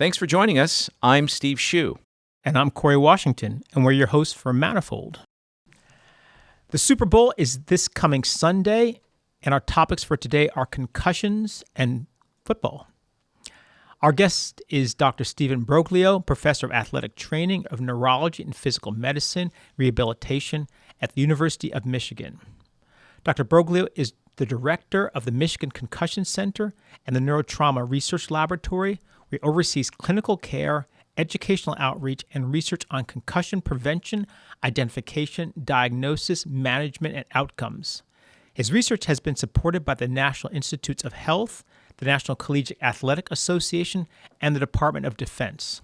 Thanks for joining us. I'm Steve Shue. And I'm Corey Washington, and we're your hosts for ʻmanə́fōld. The Super Bowl is this coming Sunday, and our topics for today are concussions and football. Our guest is Dr. Steven Broglio, professor of athletic training of neurology and physical medicine rehabilitation at the University of Michigan. Dr. Broglio is the director of the Michigan Concussion Center and the NeuroTrauma Research Laboratory, where he oversees clinical care, educational outreach, and research on concussion prevention, identification, diagnosis, management, and outcomes. His research has been supported by the National Institutes of Health, the National Collegiate Athletic Association, and the Department of Defense.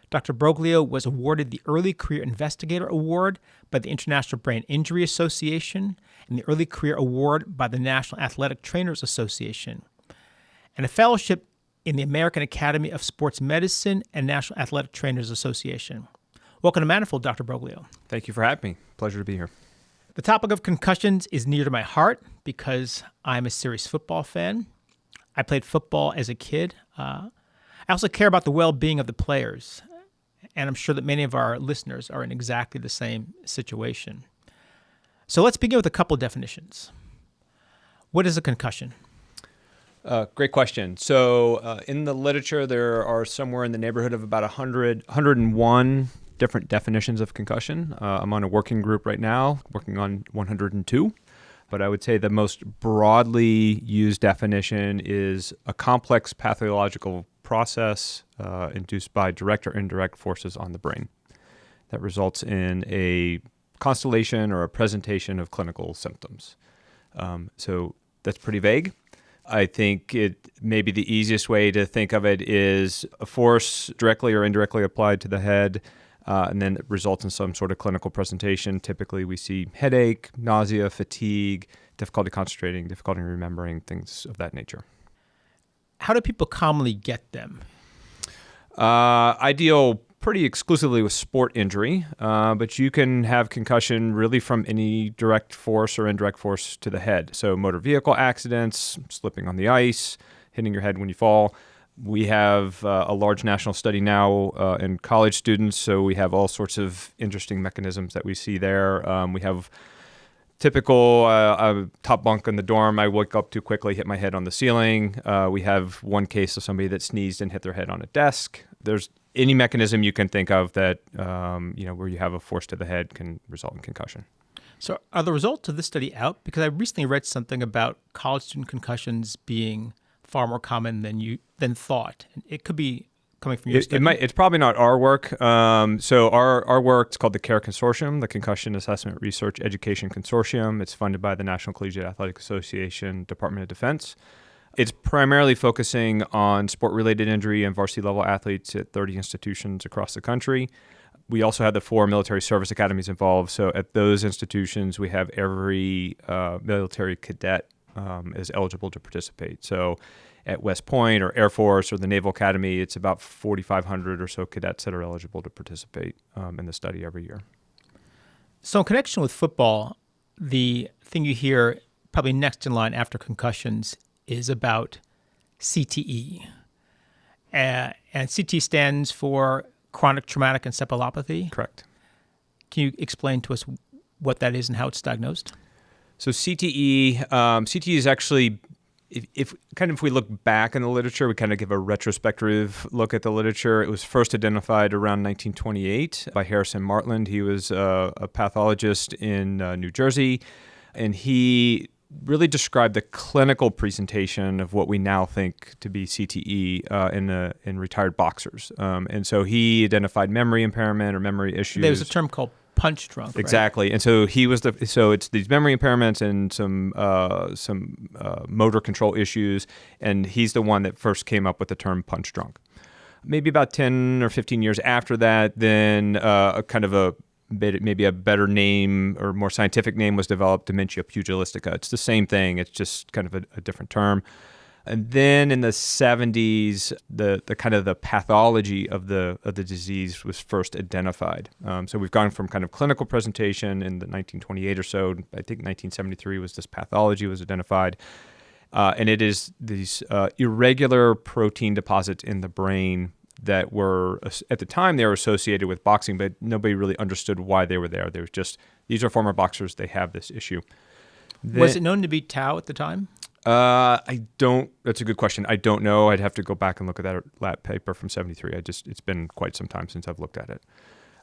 Dr. Broglio was awarded the Early Career Investigator Award by the International Brain Injury Association and the Early Career Award by the National Athletic Trainers Association, and a fellowship in the American Academy of Sports Medicine and National Athletic Trainers Association. Welcome to ʻmanə́fōld, Dr. Broglio. Thank you for having me. Pleasure to be here. The topic of concussions is near to my heart because I'm a serious football fan. I played football as a kid. I also care about the well-being of the players, and I'm sure that many of our listeners are in exactly the same situation. So let's begin with a couple of definitions. What is a concussion? Great question. So in the literature, there are somewhere in the neighborhood of about 101 different definitions of concussion. I'm on a working group right now, working on 102. But I would say the most broadly used definition is a complex pathological process induced by direct or indirect forces on the brain that results in a constellation or a presentation of clinical symptoms. So that's pretty vague. I think it maybe the easiest way to think of it is a force directly or indirectly applied to the head, and then it results in some sort of clinical presentation. Typically, we see headache, nausea, fatigue, difficulty concentrating, difficulty remembering, things of that nature. How do people commonly get them? I deal pretty exclusively with sport injury, but you can have concussion really from any direct force or indirect force to the head. So motor vehicle accidents, slipping on the ice, hitting your head when you fall. We have a large national study now in college students, so we have all sorts of interesting mechanisms that we see there. We have typical top bunk in the dorm. I wake up too quickly, hit my head on the ceiling. We have one case of somebody that sneezed and hit their head on a desk. There's any mechanism you can think of that where you have a force to the head can result in concussion. So are the results of this study out? Because I recently read something about college student concussions being far more common than thought. And it could be coming from your study. It's probably not our work. So our work is called the CARE Consortium, the Concussion Assessment Research Education Consortium. It's funded by the National Collegiate Athletic Association, Department of Defense. It's primarily focusing on sport-related injury and varsity-level athletes at 30 institutions across the country. We also have the 4 military service academies involved. So at those institutions, we have every military cadet is eligible to participate. So at West Point or Air Force or the Naval Academy, it's about 4,500 or so cadets that are eligible to participate in the study every year. So in connection with football, the thing you hear probably next in line after concussions is about CTE. And CTE stands for chronic traumatic encephalopathy. Correct. Can you explain to us what that is and how it's diagnosed? So CTE is actually, if we look back in the literature, we kind of give a retrospective look at the literature. It was first identified around 1928 by Harrison Martland. He was a pathologist in New Jersey, and he really described the clinical presentation of what we now think to be CTE in retired boxers. And so he identified memory impairment or memory issues. There's a term called punch drunk, right? Exactly. And so so it's these memory impairments and some motor control issues, and he's the one that first came up with the term punch drunk. Maybe about 10 or 15 years after that, then maybe a better name or more scientific name was developed, dementia pugilistica. It's the same thing. It's just kind of a different term. And then in the 70s, the kind of the pathology of the disease was first identified. So we've gone from kind of clinical presentation in the 1928 or so. I think 1973 was this pathology was identified. And it is these irregular protein deposits in the brain that were, at the time, they were associated with boxing, but nobody really understood why they were there. They were just, these are former boxers. They have this issue. Was it known to be tau at the time? That's a good question. I don't know. I'd have to go back and look at that paper from 73. It's been quite some time since I've looked at it.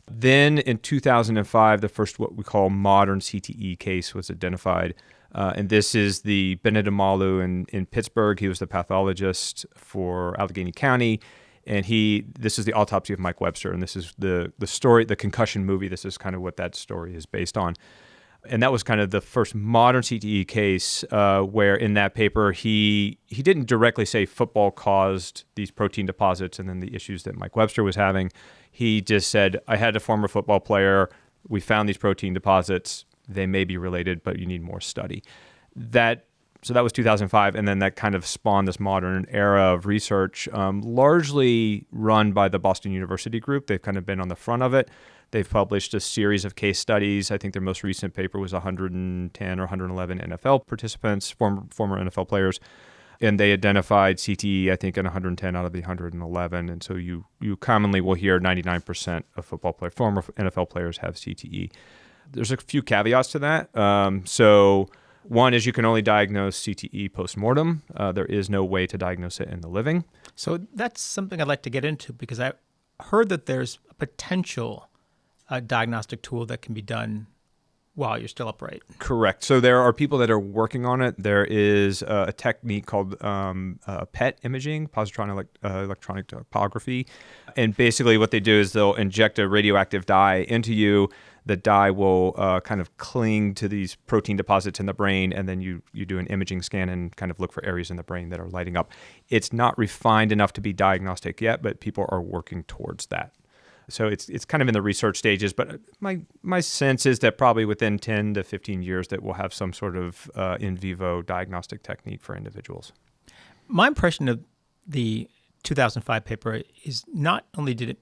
Then in 2005, the first what we call modern CTE case was identified. And this is the Benedamalu in Pittsburgh. He was the pathologist for Allegheny County. And this is the autopsy of Mike Webster. And this is the story, the concussion movie. This is kind of what that story is based on. And that was kind of the first modern CTE case where in that paper, he didn't directly say football caused these protein deposits and then the issues that Mike Webster was having. He just said, I had a former football player. We found these protein deposits. They may be related, but you need more study. So that was 2005, and then that kind of spawned this modern era of research, largely run by the Boston University group. They've kind of been on the front of it. They've published a series of case studies. I think their most recent paper was 110 or 111 NFL participants, former NFL players, and they identified CTE, I think, in 110 out of the 111. And so you commonly will hear 99% of former NFL players have CTE. There's a few caveats to that. So one is you can only diagnose CTE post-mortem. There is no way to diagnose it in the living. So that's something I'd like to get into because I heard that there's a potential diagnostic tool that can be done while you're still upright. Correct. So there are people that are working on it. There is a technique called PET imaging, positron electronic topography. And basically what they do is they'll inject a radioactive dye into you. The dye will kind of cling to these protein deposits in the brain, and then you do an imaging scan and kind of look for areas in the brain that are lighting up. It's not refined enough to be diagnostic yet, but people are working towards that. So it's kind of in the research stages, but my sense is that probably within 10 to 15 years that we'll have some sort of in vivo diagnostic technique for individuals. My impression of the 2005 paper is not only did it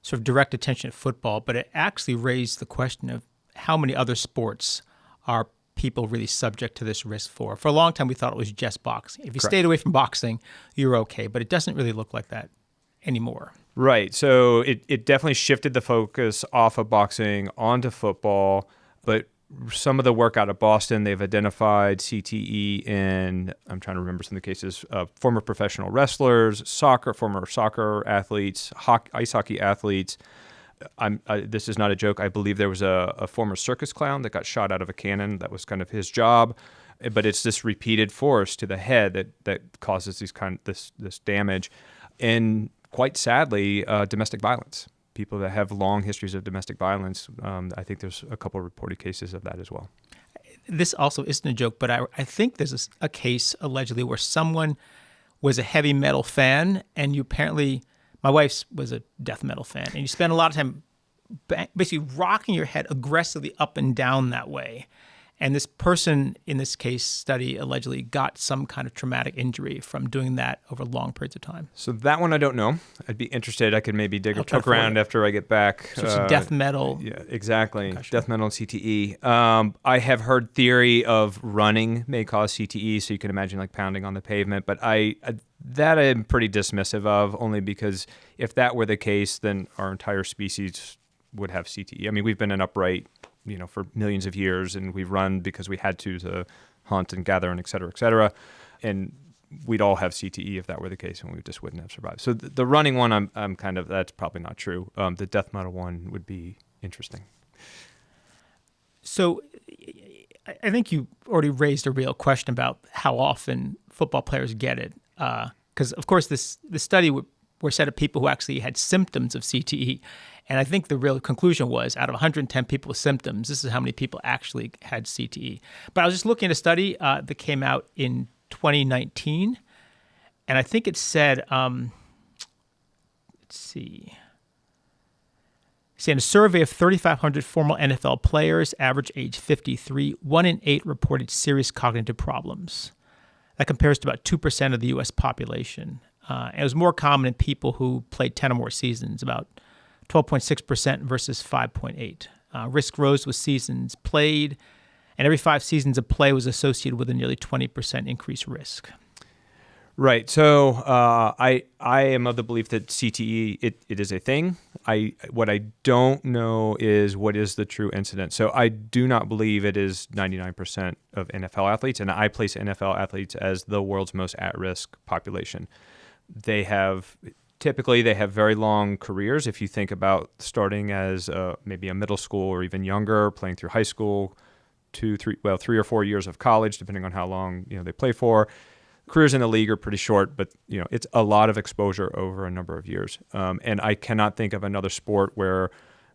sort of direct attention at football, but it actually raised the question of how many other sports are people really subject to this risk for. For a long time, we thought it was just boxing. If you Correct. stayed away from boxing, you're okay, but it doesn't really look like that anymore. Right. So it definitely shifted the focus off of boxing onto football, but some of the work out of Boston, they've identified CTE in, I'm trying to remember some of the cases, former professional wrestlers, former soccer athletes, ice hockey athletes. This is not a joke. I believe there was a former circus clown that got shot out of a cannon. That was kind of his job. But it's this repeated force to the head that causes this damage. And quite sadly, domestic violence. People that have long histories of domestic violence, I think there's a couple of reported cases of that as well. This also isn't a joke, but I think there's a case allegedly where someone was a heavy metal fan, and you apparently, my wife was a death metal fan, and you spend a lot of time basically rocking your head aggressively up and down that way. And this person in this case study allegedly got some kind of traumatic injury from doing that over long periods of time. So that one I don't know. I'd be interested. I could maybe poke around after I get back. So it's death metal. Yeah, exactly. Concussion. Death metal and CTE. I have heard theory of running may cause CTE, so you can imagine like pounding on the pavement. But that I'm pretty dismissive of, only because if that were the case, then our entire species would have CTE. I mean, we've been an upright for millions of years, and we've run because we had to hunt and gather and et cetera, and we'd all have CTE if that were the case, and we just wouldn't have survived. So the running one, I'm kind of, that's probably not true. The death metal one would be interesting. So I think you already raised a real question about how often football players get it, because of course the study were set of people who actually had symptoms of CTE. And I think the real conclusion was out of 110 people with symptoms, this is how many people actually had CTE. But I was just looking at a study that came out in 2019, and I think it said, let's see. In a survey of 3,500 former NFL players, average age 53, 1 in 8 reported serious cognitive problems. That compares to about 2% of the U.S. population. And it was more common in people who played 10 or more seasons, about 12.6% versus 5.8%. Risk rose with seasons played, and every 5 seasons of play was associated with a nearly 20% increased risk. Right. So I am of the belief that CTE it is a thing. What I don't know is what is the true incidence. So I do not believe it is 99% of NFL athletes, and I place NFL athletes as the world's most at-risk population. Typically they have very long careers. If you think about starting as maybe a middle school or even younger, playing through high school, 3 or 4 years of college, depending on how long they play for. Careers in the league are pretty short, but it's a lot of exposure over a number of years. And I cannot think of another sport where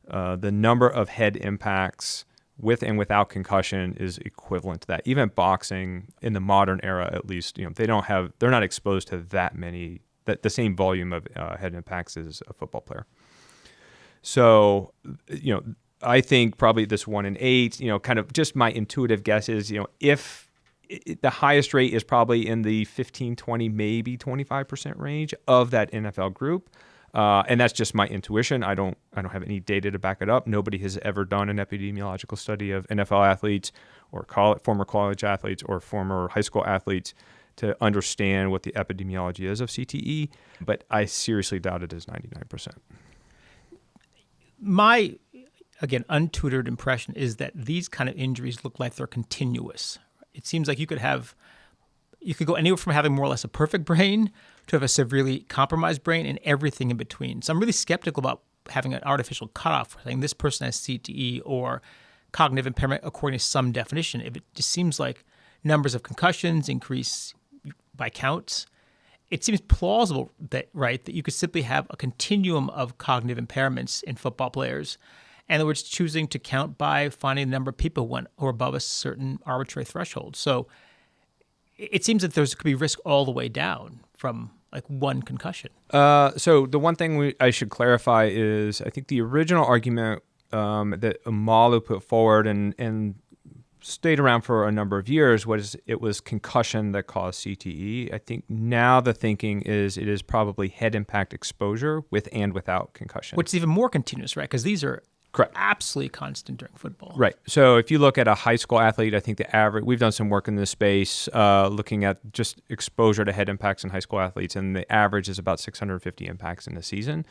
the number of head impacts with and without concussion is equivalent to that. Even boxing in the modern era, at least, they're not exposed to that many, the same volume of head impacts as a football player. So, I think probably this 1 in 8, kind of just my intuitive guess is, if the highest rate is probably in the 15, 20, maybe 25% range of that NFL group. And that's just my intuition. I don't have any data to back it up. Nobody has ever done an epidemiological study of NFL athletes or former college athletes or former high school athletes to understand what the epidemiology is of CTE, but I seriously doubt it is 99%. My, again, untutored impression is that these kind of injuries look like they're continuous. It seems like you could go anywhere from having more or less a perfect brain to have a severely compromised brain and everything in between. So I'm really skeptical about having an artificial cutoff, saying this person has CTE or cognitive impairment according to some definition. If it just seems like numbers of concussions increase by counts, it seems plausible that you could simply have a continuum of cognitive impairments in football players. In other words, choosing to count by finding the number of people who are above a certain arbitrary threshold. So it seems that there could be risk all the way down from like one concussion. So the one thing I should clarify is I think the original argument that Amalu put forward and stayed around for a number of years was it was concussion that caused CTE. I think now the thinking is it is probably head impact exposure with and without concussion. Which is even more continuous, right? Because these are correct, absolutely constant during football. Right. So if you look at a high school athlete, I think the average, we've done some work in this space looking at just exposure to head impacts in high school athletes, and the average is about 650 impacts in a season.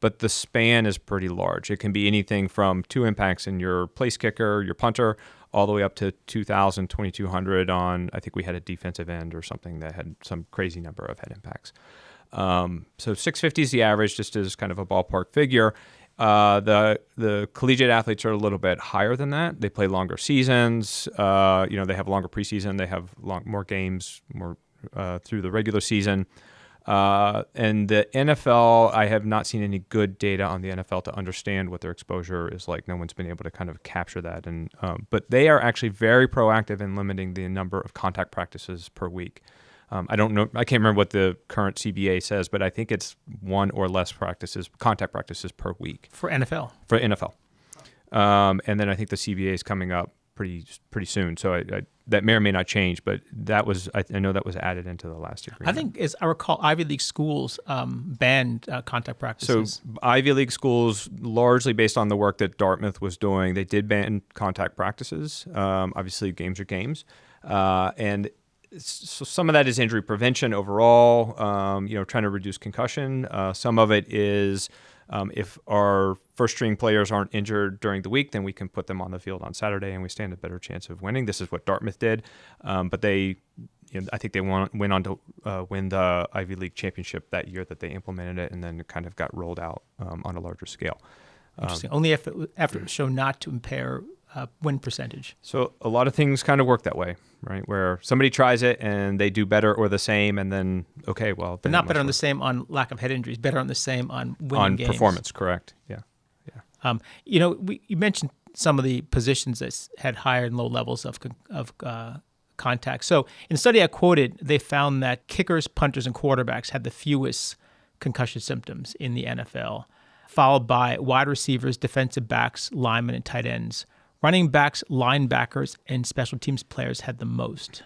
But the span is pretty large. It can be anything from 2 impacts in your place kicker, your punter, all the way up to 2,000, 2,200 on, I think we had a defensive end or something that had some crazy number of head impacts. So 650 is the average, just as kind of a ballpark figure. The collegiate athletes are a little bit higher than that. They play longer seasons. They have longer preseason. They have more games through the regular season. And the NFL, I have not seen any good data on the NFL to understand what their exposure is like. No one's been able to kind of capture that. But they are actually very proactive in limiting the number of contact practices per week. I don't know. I can't remember what the current CBA says, but I think it's 1 or less contact practices per week for NFL. And then I think the CBA is coming up pretty soon. So that may or may not change, but that was I know that was added into the last agreement. I think, as I recall, Ivy League schools banned contact practices. So Ivy League schools, largely based on the work that Dartmouth was doing, they did ban contact practices. Obviously, games are games, and so some of that is injury prevention overall, trying to reduce concussion. Some of it is if our first-string players aren't injured during the week, then we can put them on the field on Saturday and we stand a better chance of winning. This is what Dartmouth did. But I think they went on to win the Ivy League championship that year that they implemented it, and then it kind of got rolled out on a larger scale. Interesting. Only after it was shown not to impair win percentage. So a lot of things kind of work that way, right? Where somebody tries it and they do better or the same, and then but not better on the same on lack of head injuries. Better on the same on winning games. On performance, correct? Yeah. You mentioned some of the positions that had higher and low levels of contact. So in the study I quoted, they found that kickers, punters, and quarterbacks had the fewest concussion symptoms in the NFL, followed by wide receivers, defensive backs, linemen, and tight ends. Running backs, linebackers, and special teams players had the most.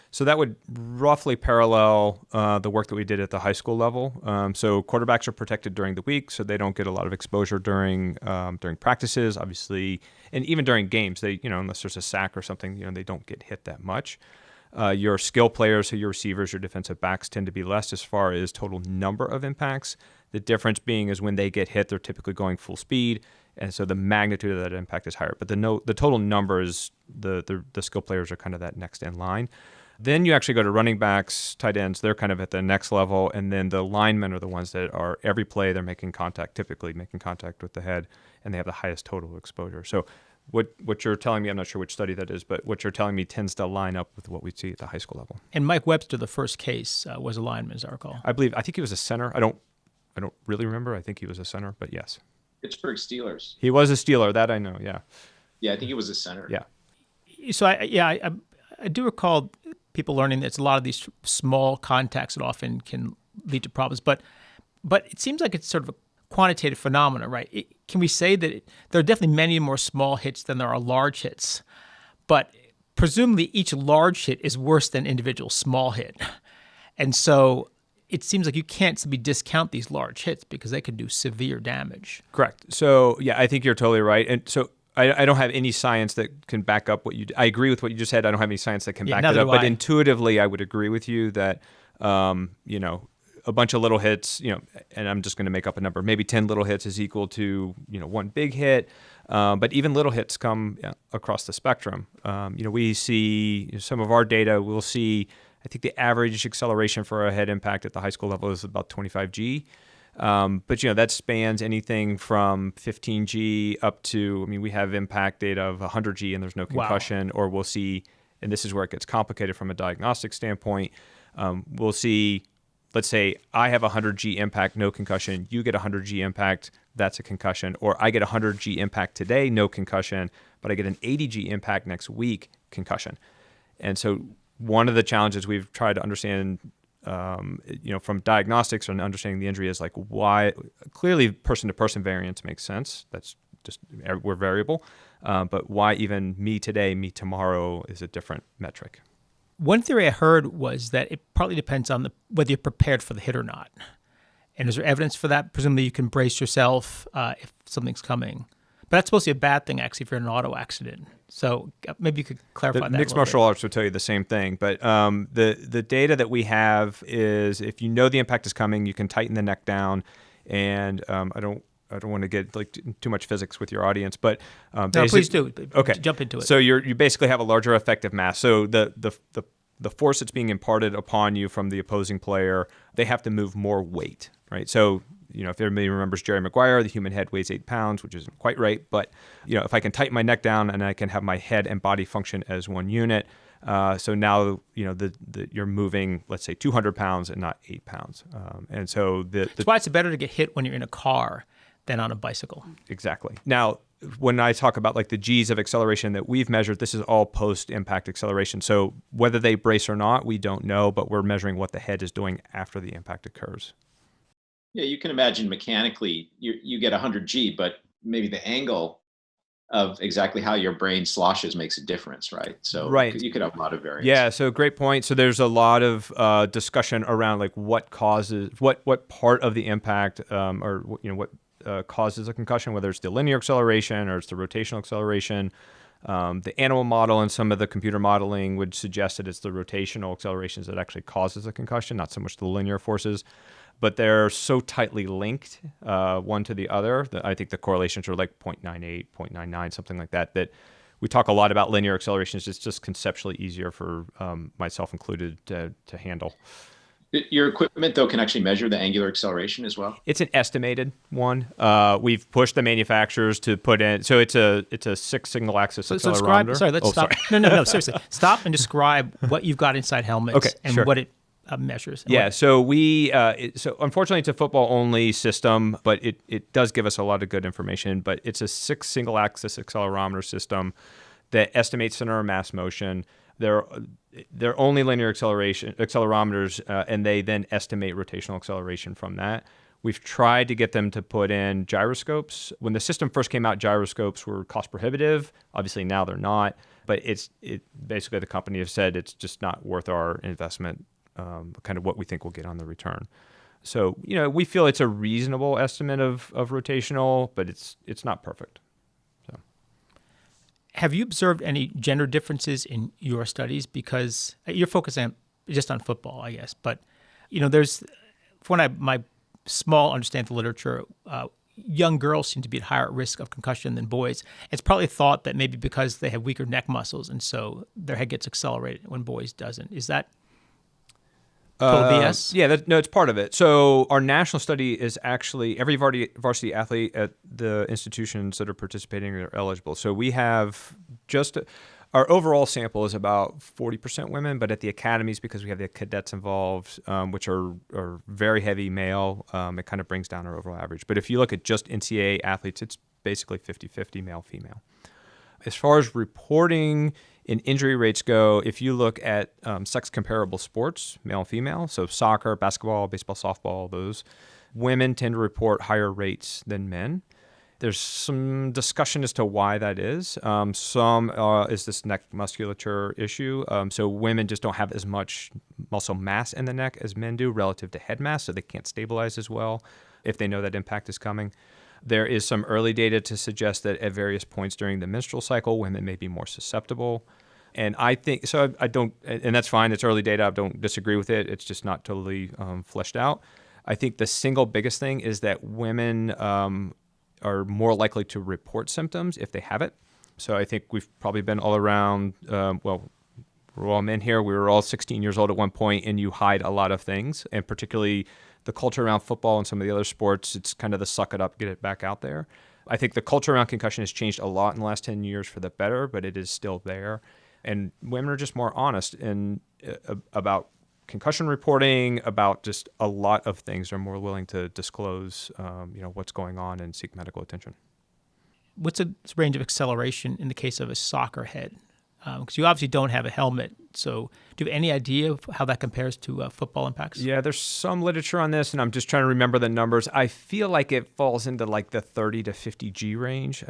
So that would roughly parallel the work that we did at the high school level. So quarterbacks are protected during the week, so they don't get a lot of exposure during practices, obviously, and even during games. They, unless there's a sack or something, they don't get hit that much. Your skill players, so your receivers, your defensive backs, tend to be less as far as total number of impacts. The difference being is when they get hit, they're typically going full speed, and so the magnitude of that impact is higher. But the total numbers, the skill players are kind of that next in line. Then you actually go to running backs, tight ends. They're kind of at the next level, and then the linemen are the ones that are every play they're making contact, typically making contact with the head, and they have the highest total exposure. So what you're telling me, I'm not sure which study that is, but what you're telling me tends to line up with what we see at the high school level. And Mike Webster, the first case, was a lineman, as I recall. I think he was a center. I don't really remember. I think he was a center, but yes. Pittsburgh Steelers. He was a Steeler, that I know, yeah. Yeah, I think he was a center. Yeah. So I do recall people learning that it's a lot of these small contacts that often can lead to problems, but it seems like it's sort of a quantitative phenomena, right? Can we say that there are definitely many more small hits than there are large hits, but presumably each large hit is worse than individual small hit, and so it seems like you can't simply discount these large hits because they could do severe damage. Correct. So yeah, I think you're totally right, and so I don't have any science that can back up what you. I agree with what you just said. I don't have any science that can back it up, but intuitively, I would agree with you that a bunch of little hits, and I'm just going to make up a number. Maybe 10 little hits is equal to one big hit, but even little hits come across the spectrum. We see some of our data. We'll see. I think the average acceleration for a head impact at the high school level is about 25 G. But that spans anything from 15 G up to, we have impact data of 100 G and there's no concussion. Wow. Or we'll see, and this is where it gets complicated from a diagnostic standpoint. We'll see, let's say I have 100 G impact, no concussion. You get 100 G impact, that's a concussion. Or I get 100 G impact today, no concussion, but I get an 80 G impact next week, concussion. And so one of the challenges we've tried to understand from diagnostics and understanding the injury is like why. Clearly, person-to-person variance makes sense. That's just we're variable, but why even me today, me tomorrow is a different metric. One theory I heard was that it partly depends on whether you're prepared for the hit or not. And is there evidence for that? Presumably, you can brace yourself if something's coming. But that's supposed to be a bad thing, actually, if you're in an auto accident. So maybe you could clarify that. Mixed martial arts would tell you the same thing. But the data that we have is if you know the impact is coming, you can tighten the neck down. And I don't want to get too much physics with your audience, but no, please do. Okay, jump into it. So you basically have a larger effective mass. So the force that's being imparted upon you from the opposing player, they have to move more weight, right? So if everybody remembers Jerry Maguire, the human head weighs 8 pounds, which isn't quite right. But, if I can tighten my neck down and I can have my head and body function as one unit, so now, you're moving, let's say, 200 pounds and not 8 pounds. And so that's why it's better to get hit when you're in a car than on a bicycle. Exactly. Now, when I talk about the G's of acceleration that we've measured, this is all post-impact acceleration. So whether they brace or not, we don't know, but we're measuring what the head is doing after the impact occurs. Yeah, you can imagine mechanically you get 100 G, but maybe the angle of exactly how your brain sloshes makes a difference, right? So right. You could have a lot of variance. Yeah, so great point. So there's a lot of discussion around what causes, what part of the impact what causes a concussion, whether it's the linear acceleration or it's the rotational acceleration. The animal model and some of the computer modeling would suggest that it's the rotational accelerations that actually causes a concussion, not so much the linear forces. But they're so tightly linked one to the other that I think the correlations are 0.98, 0.99, something like that, that we talk a lot about linear accelerations. It's just conceptually easier for myself included to handle. Your equipment, though, can actually measure the angular acceleration as well? It's an estimated one. We've pushed the manufacturers to put in, so it's a 6 single-axis accelerometer. Let's stop. Sorry. No, seriously. Stop and describe what you've got inside helmets what it measures. Yeah, so so unfortunately it's a football-only system, but it does give us a lot of good information. But it's a 6 single-axis accelerometer system that estimates center of mass motion. They're only linear accelerometers, and they then estimate rotational acceleration from that. We've tried to get them to put in gyroscopes. When the system first came out, gyroscopes were cost prohibitive. Obviously now they're not, but basically the company has said it's just not worth our investment. Kind of what we think we'll get on the return. So, we feel it's a reasonable estimate of rotational, but it's not perfect. So, Have you observed any gender differences in your studies? Because you're focusing just on football, I guess. But, there's, from my small understanding of the literature, young girls seem to be at higher risk of concussion than boys. It's probably thought that maybe because they have weaker neck muscles, and so their head gets accelerated when boys doesn't. Is that total BS? Yeah, no, it's part of it. So our national study is actually every varsity athlete at the institutions that are participating are eligible. So we have our overall sample is about 40% women, but at the academies, because we have the cadets involved, which are very heavy male, it kind of brings down our overall average. But if you look at just NCAA athletes, it's basically 50-50 male-female. As far as reporting and injury rates go, if you look at sex-comparable sports, male and female, so soccer, basketball, baseball, softball, those, women tend to report higher rates than men. There's some discussion as to why that is. Some is this neck musculature issue. So women just don't have as much muscle mass in the neck as men do relative to head mass, so they can't stabilize as well if they know that impact is coming. There is some early data to suggest that at various points during the menstrual cycle, women may be more susceptible. And I think, so I don't, and that's fine, it's early data, I don't disagree with it, it's just not totally fleshed out. I think the single biggest thing is that women are more likely to report symptoms if they have it. So I think we've probably been all around, we're all men here, we were all 16 years old at one point, and you hide a lot of things, and particularly the culture around football and some of the other sports, it's kind of the suck it up, get it back out there. I think the culture around concussion has changed a lot in the last 10 years for the better, but it is still there. And women are just more honest about concussion reporting, about just a lot of things. They're more willing to disclose, what's going on and seek medical attention. What's the range of acceleration in the case of a soccer head? Because you obviously don't have a helmet. So do you have any idea of how that compares to football impacts? Yeah, there's some literature on this, and I'm just trying to remember the numbers. I feel like it falls into like the 30 to 50 G range.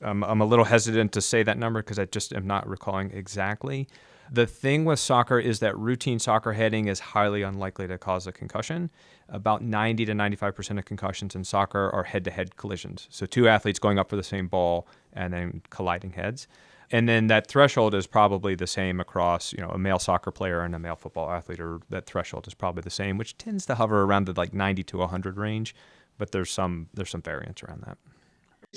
I'm a little hesitant to say that number because I just am not recalling exactly. The thing with soccer is that routine soccer heading is highly unlikely to cause a concussion. About 90 to 95% of concussions in soccer are head-to-head collisions. So two athletes going up for the same ball and then colliding heads. And then that threshold is probably the same across, a male soccer player and a male football athlete, or that threshold is probably the same, which tends to hover around the like 90 to 100 range, but there's some variance around that.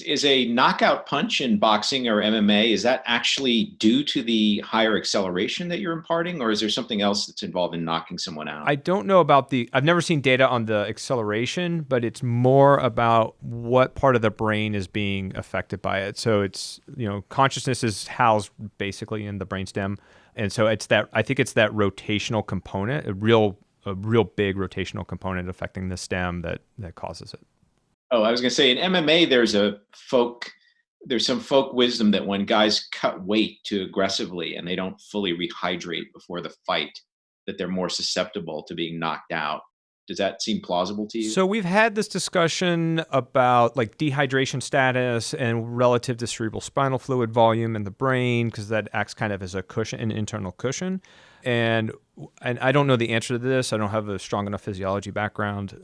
Is a knockout punch in boxing or MMA, is that actually due to the higher acceleration that you're imparting, or is there something else that's involved in knocking someone out? I don't know about I've never seen data on the acceleration, but it's more about what part of the brain is being affected by it. So it's, consciousness is housed basically in the brainstem. And so I think it's that rotational component, a real big rotational component affecting the stem that causes it. Oh, I was going to say in MMA, there's some folk wisdom that when guys cut weight too aggressively and they don't fully rehydrate before the fight, that they're more susceptible to being knocked out. Does that seem plausible to you? So we've had this discussion about like dehydration status and relative to cerebral spinal fluid volume in the brain, because that acts kind of as a cushion, an internal cushion. And I don't know the answer to this. I don't have a strong enough physiology background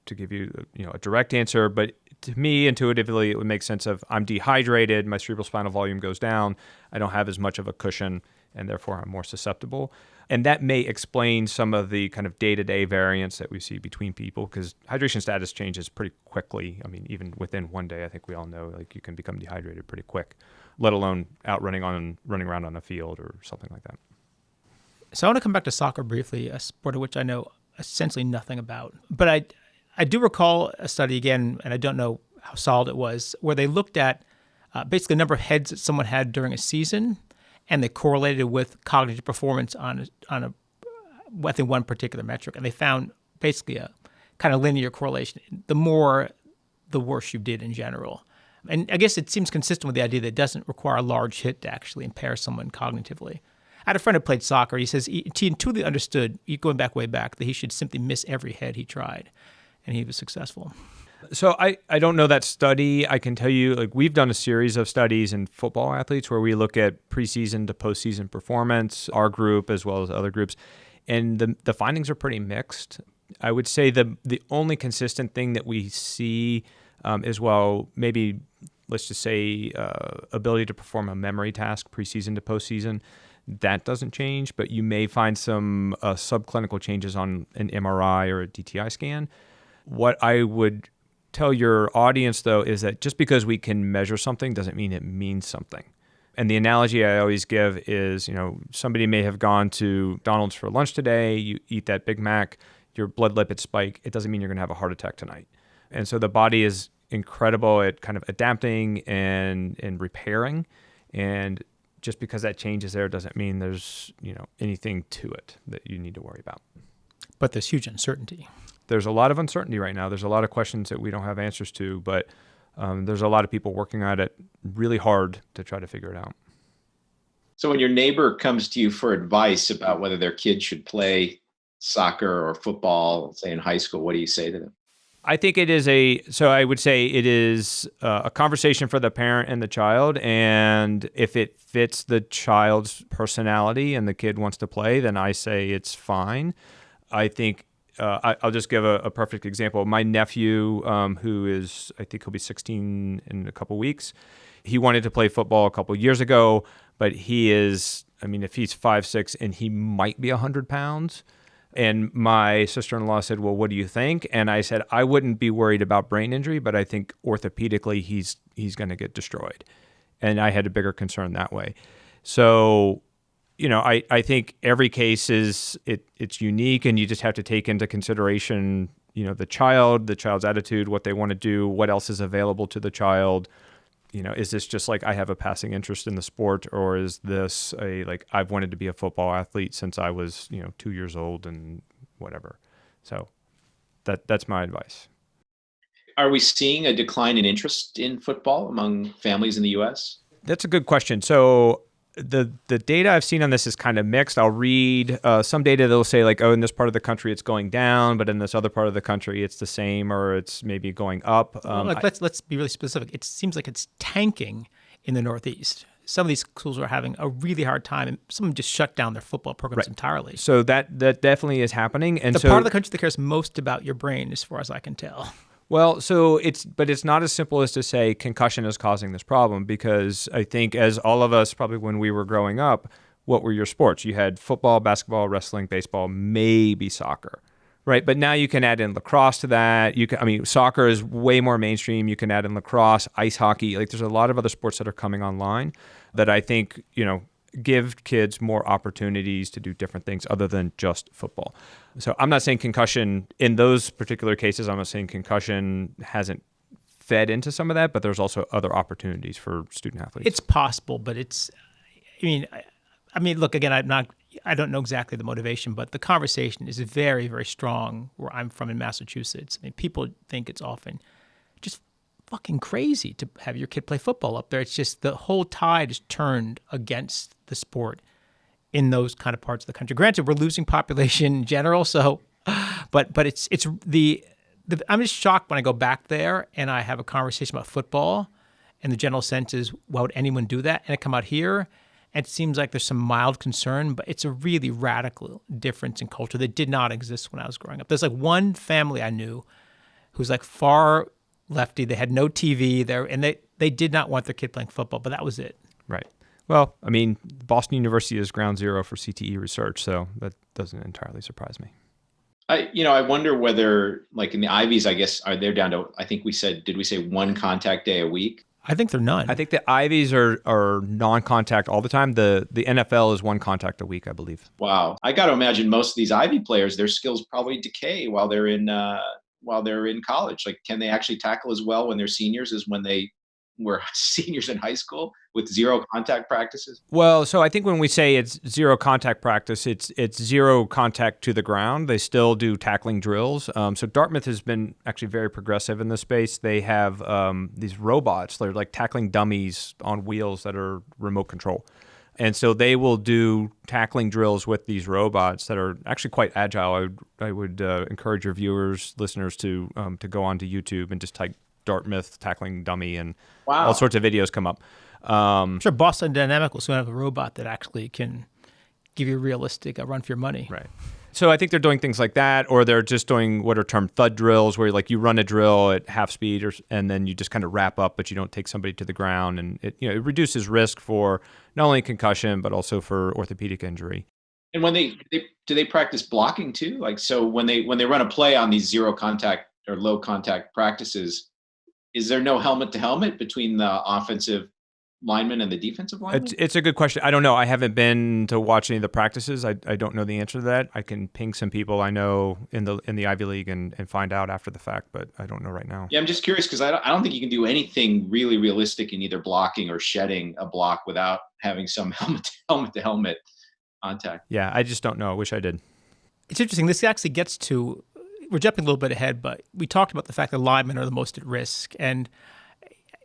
to give you, a direct answer, but to me, intuitively, it would make sense of I'm dehydrated, my cerebral spinal volume goes down, I don't have as much of a cushion, and therefore I'm more susceptible. And that may explain some of the kind of day-to-day variance that we see between people, because hydration status changes pretty quickly. I mean, even within one day, I think we all know, like, you can become dehydrated pretty quick, let alone running around on a field or something like that. So I want to come back to soccer briefly, a sport of which I know essentially nothing about. But I do recall a study again, and I don't know how solid it was, where they looked at basically the number of heads that someone had during a season, and they correlated with cognitive performance on I think one particular metric, and they found basically a kind of linear correlation. The more, the worse you did in general. And I guess it seems consistent with the idea that it doesn't require a large hit to actually impair someone cognitively. I had a friend who played soccer. He says he intuitively understood, going back way back, that he should simply miss every head he tried. And he was successful. So I don't know that study. I can tell you, like, we've done a series of studies in football athletes where we look at preseason to postseason performance, our group as well as other groups, and the findings are pretty mixed. I would say the only consistent thing that we see is, well, maybe let's just say, ability to perform a memory task preseason to postseason. That doesn't change, but you may find some subclinical changes on an MRI or a DTI scan. What I would tell your audience, though, is that just because we can measure something doesn't mean it means something. And the analogy I always give is, somebody may have gone to McDonald's for lunch today, you eat that Big Mac, your blood lipids spike, it doesn't mean you're going to have a heart attack tonight. And so the body is incredible at kind of adapting and repairing. And just because that change is there doesn't mean there's, anything to it that you need to worry about. But there's huge uncertainty. There's a lot of uncertainty right now. There's a lot of questions that we don't have answers to, but there's a lot of people working at it really hard to try to figure it out. So when your neighbor comes to you for advice about whether their kid should play soccer or football, say in high school, what do you say to them? I think I would say it is a conversation for the parent and the child. And if it fits the child's personality and the kid wants to play, then I say it's fine. I think I'll just give a perfect example. My nephew, who is, I think he'll be 16 in a couple weeks, he wanted to play football a couple years ago, but he is, if he's 5'6", and he might be 100 pounds. And my sister-in-law said, well, what do you think? And I said, I wouldn't be worried about brain injury, but I think orthopedically he's going to get destroyed. And I had a bigger concern that way. So, I think every case it's unique, and you just have to take into consideration, the child's attitude, what they want to do, what else is available to the child. Is this just like I have a passing interest in the sport, or is this I've wanted to be a football athlete since I was, 2 years old and whatever. So that's my advice. Are we seeing a decline in interest in football among families in the U.S.? That's a good question. So the data I've seen on this is kind of mixed. I'll read some data that'll say in this part of the country it's going down, but in this other part of the country it's the same, or it's maybe going up. Let's be really specific. It seems like it's tanking in the Northeast. Some of these schools are having a really hard time, and some of them just shut down their football programs entirely. So that definitely is happening. And the part of the country that cares most about your brain, as far as I can tell. Well, it's not as simple as to say concussion is causing this problem, because I think as all of us, probably when we were growing up, what were your sports? You had football, basketball, wrestling, baseball, maybe soccer, right? But now you can add in lacrosse to that. Soccer is way more mainstream. You can add in lacrosse, ice hockey. There's a lot of other sports that are coming online that I think, give kids more opportunities to do different things other than just football. So I'm not saying concussion in those particular cases. I'm not saying concussion hasn't fed into some of that, but there's also other opportunities for student athletes. It's possible, but look, again, I don't know exactly the motivation, but the conversation is very, very strong where I'm from in Massachusetts. People think it's often just fucking crazy to have your kid play football up there. It's just the whole tide is turned against the sport in those kind of parts of the country. Granted, we're losing population in general, so but it's I'm just shocked when I go back there and I have a conversation about football, and the general sense is, why would anyone do that? And I come out here and it seems like there's some mild concern, but it's a really radical difference in culture that did not exist when I was growing up. There's one family I knew who's far lefty. They had no TV there, and they did not want their kid playing football, but that was it. Right. Well, Boston University is ground zero for CTE research, so that doesn't entirely surprise me. I wonder whether, in the Ivies, I guess, are they down to, I think did we say one contact day a week? I think they're none. I think the Ivies are non-contact all the time. The NFL is one contact a week, I believe. Wow. I got to imagine most of these Ivy players, their skills probably decay while they're in college. Can they actually tackle as well when they're seniors as when they were seniors in high school with zero contact practices? Well, so I think when we say it's zero contact practice, it's zero contact to the ground. They still do tackling drills. So Dartmouth has been actually very progressive in this space. They have these robots. They're like tackling dummies on wheels that are remote control. And so they will do tackling drills with these robots that are actually quite agile. I would encourage your viewers, listeners to go onto YouTube and just type Dartmouth tackling dummy, and all sorts of videos come up. I'm sure Boston Dynamics will soon have a robot that actually can give you a realistic run for your money. Right. So I think they're doing things like that, or they're just doing what are termed thud drills, where like you run a drill at half speed, and then you just kind of wrap up, but you don't take somebody to the ground, and it reduces risk for not only concussion but also for orthopedic injury. And when do they practice blocking too? Like, so when they run a play on these zero contact or low contact practices, is there no helmet to helmet between the offensive lineman and the defensive lineman? It's a good question. I don't know. I haven't been to watch any of the practices. I don't know the answer to that. I can ping some people I know in the Ivy League and find out after the fact, but I don't know right now. Yeah, I'm just curious because I don't think you can do anything really realistic in either blocking or shedding a block without having some helmet to helmet contact. Yeah, I just don't know. I wish I did. It's interesting. This actually gets to, we're jumping a little bit ahead, but we talked about the fact that linemen are the most at risk. And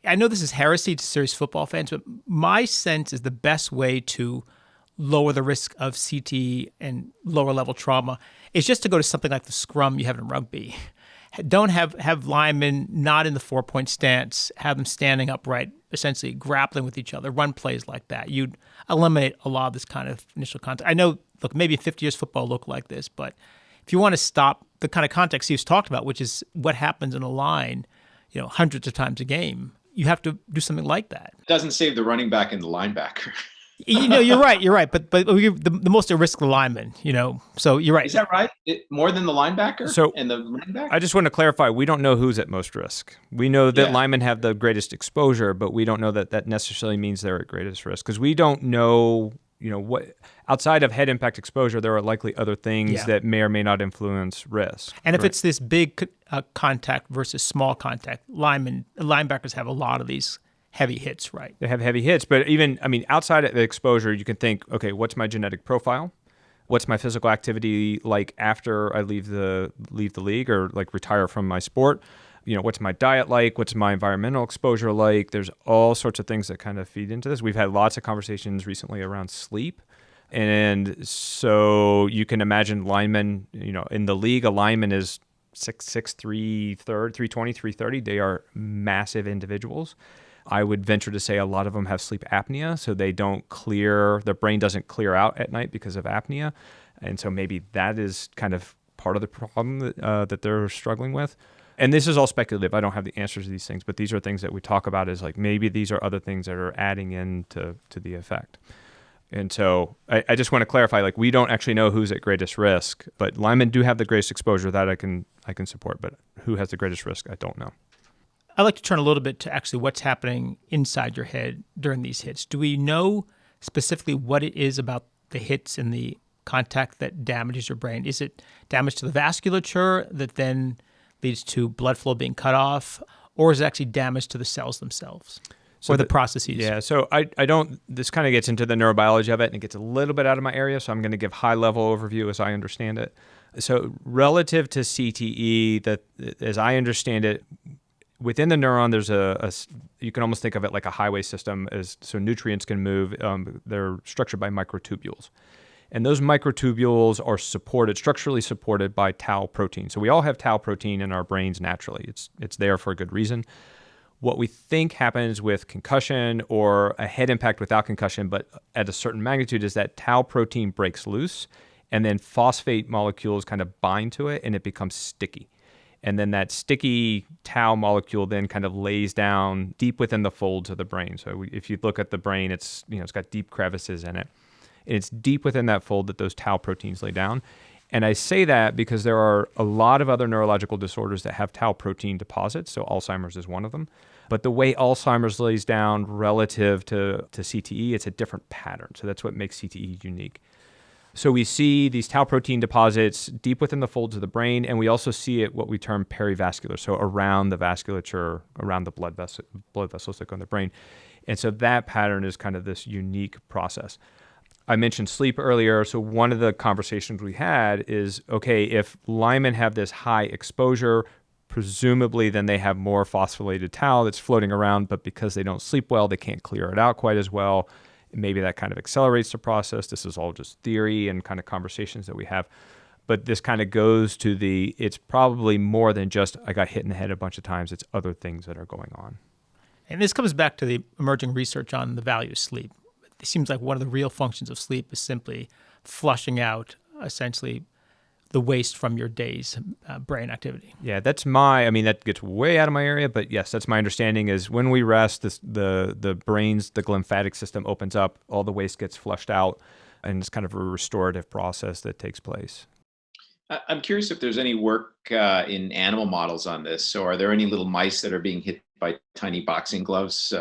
I know this is heresy to serious football fans, but my sense is the best way to lower the risk of CTE and lower level trauma is just to go to something like the scrum you have in rugby. Don't have linemen not in the 4-point stance, have them standing upright, essentially grappling with each other, run plays like that. You'd eliminate a lot of this kind of initial contact. I know, look, maybe 50 years football look like this, but if you want to stop the kind of contact Steve's talked about, which is what happens in a line, hundreds of times a game, you have to do something like that. It doesn't save the running back and the linebacker. You're right. But the most at risk the lineman, so you're right. Is that right? More than the linebacker and the running back? I just want to clarify, we don't know who's at most risk. We know that linemen have the greatest exposure, but we don't know that necessarily means they're at greatest risk because we don't know, what outside of head impact exposure, there are likely other things that may or may not influence risk. And if it's this big contact versus small contact, linebackers have a lot of these heavy hits, right? They have heavy hits, but even, outside of the exposure, you can think, okay, what's my genetic profile? What's my physical activity like after I leave the league or like retire from my sport? What's my diet like? What's my environmental exposure like? There's all sorts of things that kind of feed into this. We've had lots of conversations recently around sleep. And so you can imagine linemen, in the league, a lineman is 6'6", 320, 330. They are massive individuals. I would venture to say a lot of them have sleep apnea, so their brain doesn't clear out at night because of apnea. And so maybe that is kind of part of the problem that they're struggling with. And this is all speculative. I don't have the answers to these things, but these are things that we talk about as like maybe these are other things that are adding in to the effect. And so I just want to clarify, like we don't actually know who's at greatest risk, but linemen do have the greatest exposure that I can support, but who has the greatest risk, I don't know. I'd like to turn a little bit to actually what's happening inside your head during these hits. Do we know specifically what it is about the hits and the contact that damages your brain? Is it damage to the vasculature that then leads to blood flow being cut off, or is it actually damage to the cells themselves or the processes? Yeah, so I don't, this kind of gets into the neurobiology of it and it gets a little bit out of my area, so I'm going to give high-level overview as I understand it. So relative to CTE, that as I understand it, within the neuron, there's you can almost think of it like a highway system, so nutrients can move. They're structured by microtubules. And those microtubules are structurally supported by tau protein. So we all have tau protein in our brains naturally. It's there for a good reason. What we think happens with concussion or a head impact without concussion, but at a certain magnitude, is that tau protein breaks loose and then phosphate molecules kind of bind to it and it becomes sticky. And then that sticky tau molecule then kind of lays down deep within the folds of the brain. So if you look at the brain, it's got deep crevices in it. And it's deep within that fold that those tau proteins lay down. And I say that because there are a lot of other neurological disorders that have tau protein deposits. So Alzheimer's is one of them. But the way Alzheimer's lays down relative to CTE, it's a different pattern. So that's what makes CTE unique. So we see these tau protein deposits deep within the folds of the brain, and we also see it what we term perivascular, so around the vasculature, around the blood vessels that go in the brain. And so that pattern is kind of this unique process. I mentioned sleep earlier, so one of the conversations we had is, okay, if linemen have this high exposure, presumably then they have more phosphorylated tau that's floating around, but because they don't sleep well, they can't clear it out quite as well. Maybe that kind of accelerates the process. This is all just theory and kind of conversations that we have. But this kind of goes to it's probably more than just I got hit in the head a bunch of times. It's other things that are going on. And this comes back to the emerging research on the value of sleep. It seems like one of the real functions of sleep is simply flushing out essentially the waste from your day's brain activity. Yeah, that gets way out of my area, but yes, that's my understanding is when we rest, the brain's, the lymphatic system opens up, all the waste gets flushed out, and it's kind of a restorative process that takes place. I'm curious if there's any work in animal models on this. So are there any little mice that are being hit by tiny boxing gloves?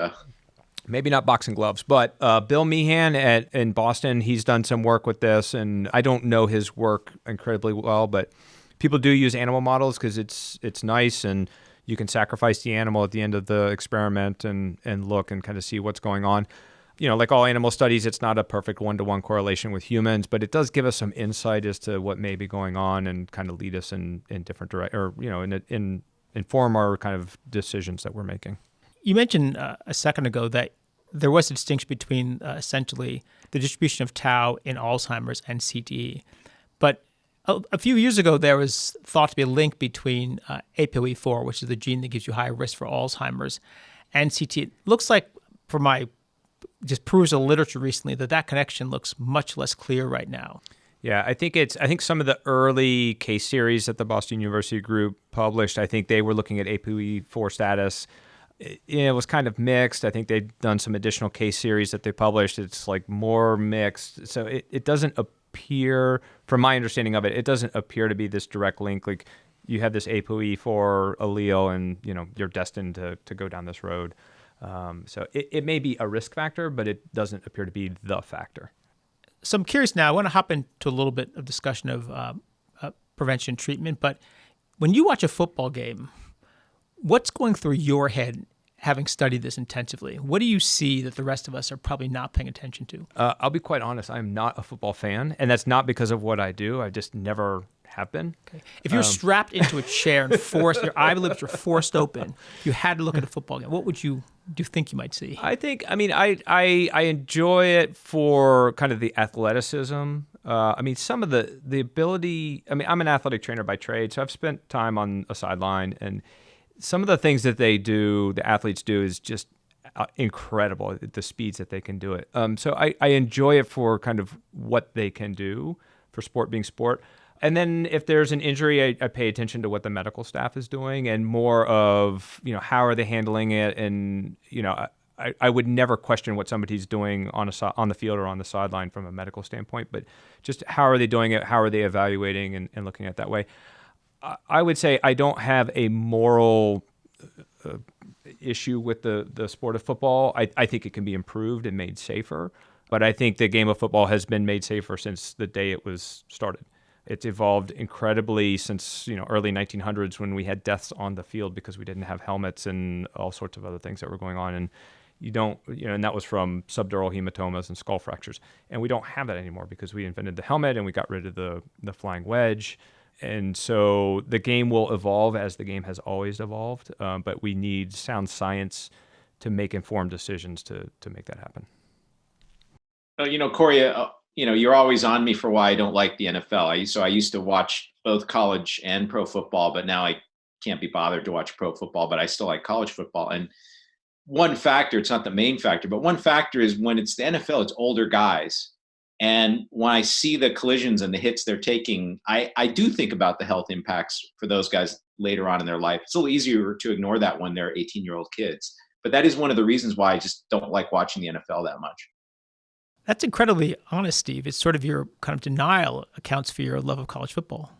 Maybe not boxing gloves, but Bill Meehan in Boston, he's done some work with this, and I don't know his work incredibly well, but people do use animal models because it's nice, and you can sacrifice the animal at the end of the experiment and look and kind of see what's going on. Like all animal studies, it's not a perfect one-to-one correlation with humans, but it does give us some insight as to what may be going on and kind of lead us in different inform our kind of decisions that we're making. You mentioned a second ago that there was a distinction between essentially the distribution of tau in Alzheimer's and CTE. But a few years ago, there was thought to be a link between APOE4, which is the gene that gives you higher risk for Alzheimer's, and CTE. It looks like, from my just perusal of literature recently, that connection looks much less clear right now. Yeah, I think some of the early case series that the Boston University group published, I think they were looking at APOE4 status. It was kind of mixed. I think they've done some additional case series that they published. It's like more mixed. So it doesn't appear, from my understanding of it, it doesn't appear to be this direct link. Like you have this APOE4 allele and you're destined to go down this road. So it may be a risk factor, but it doesn't appear to be the factor. So I'm curious now, I want to hop into a little bit of discussion of prevention treatment, but when you watch a football game, what's going through your head having studied this intensively? What do you see that the rest of us are probably not paying attention to? I'll be quite honest, I'm not a football fan, and that's not because of what I do. I just never have been. Okay. If you're strapped into a chair and your eyelids were forced open, you had to look at a football game, what would you think you might see? I enjoy it for kind of the athleticism. Some of the ability, I'm an athletic trainer by trade, so I've spent time on a sideline, and some of the things that the athletes do is just incredible, the speeds that they can do it. So I enjoy it for kind of what they can do for sport being sport. And then if there's an injury, I pay attention to what the medical staff is doing and more of, how are they handling it? And, I would never question what somebody's doing on the field or on the sideline from a medical standpoint, but just how are they doing it? How are they evaluating and looking at it that way? I would say I don't have a moral issue with the sport of football. I think it can be improved and made safer, but I think the game of football has been made safer since the day it was started. It's evolved incredibly since early 1900s when we had deaths on the field because we didn't have helmets and all sorts of other things that were going on. And and that was from subdural hematomas and skull fractures. And we don't have that anymore because we invented the helmet and we got rid of the flying wedge. And so the game will evolve as the game has always evolved, but we need sound science to make informed decisions to make that happen. Corey, you're always on me for why I don't like the NFL. I used to watch both college and pro football, but now I can't be bothered to watch pro football, but I still like college football. And one factor, it's not the main factor, but one factor is when it's the NFL, it's older guys. And when I see the collisions and the hits they're taking, I do think about the health impacts for those guys later on in their life. It's a little easier to ignore that when they're 18-year-old kids. But that is one of the reasons why I just don't like watching the NFL that much. That's incredibly honest, Steve. It's sort of your kind of denial accounts for your love of college football.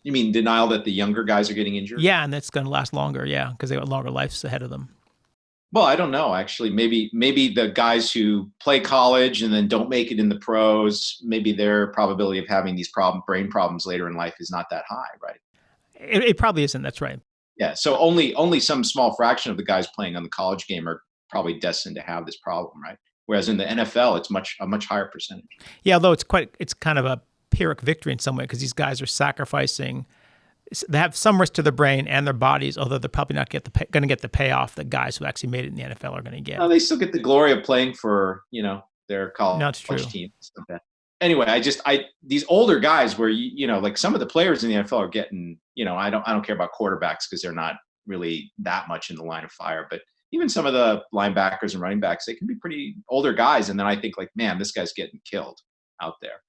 You mean denial that the younger guys are getting injured? Yeah, and that's going to last longer, because they got longer lives ahead of them. Well, I don't know, actually. Maybe the guys who play college and then don't make it in the pros, maybe their probability of having these brain problems later in life is not that high, right? It probably isn't. That's right. Yeah, so only some small fraction of the guys playing on the college game are probably destined to have this problem, right? Whereas in the NFL, it's a much higher percentage. Yeah, although it's kind of a Pyrrhic victory in some way because these guys are sacrificing. They have some risk to their brain and their bodies, although they're probably not going to get the payoff that guys who actually made it in the NFL are going to get. No, they still get the glory of playing for their college team. Like anyway, these older guys where like some of the players in the NFL are getting I don't care about quarterbacks because they're not really that much in the line of fire, but even some of the linebackers and running backs, they can be pretty older guys, and then I think like, man, this guy's getting killed out there.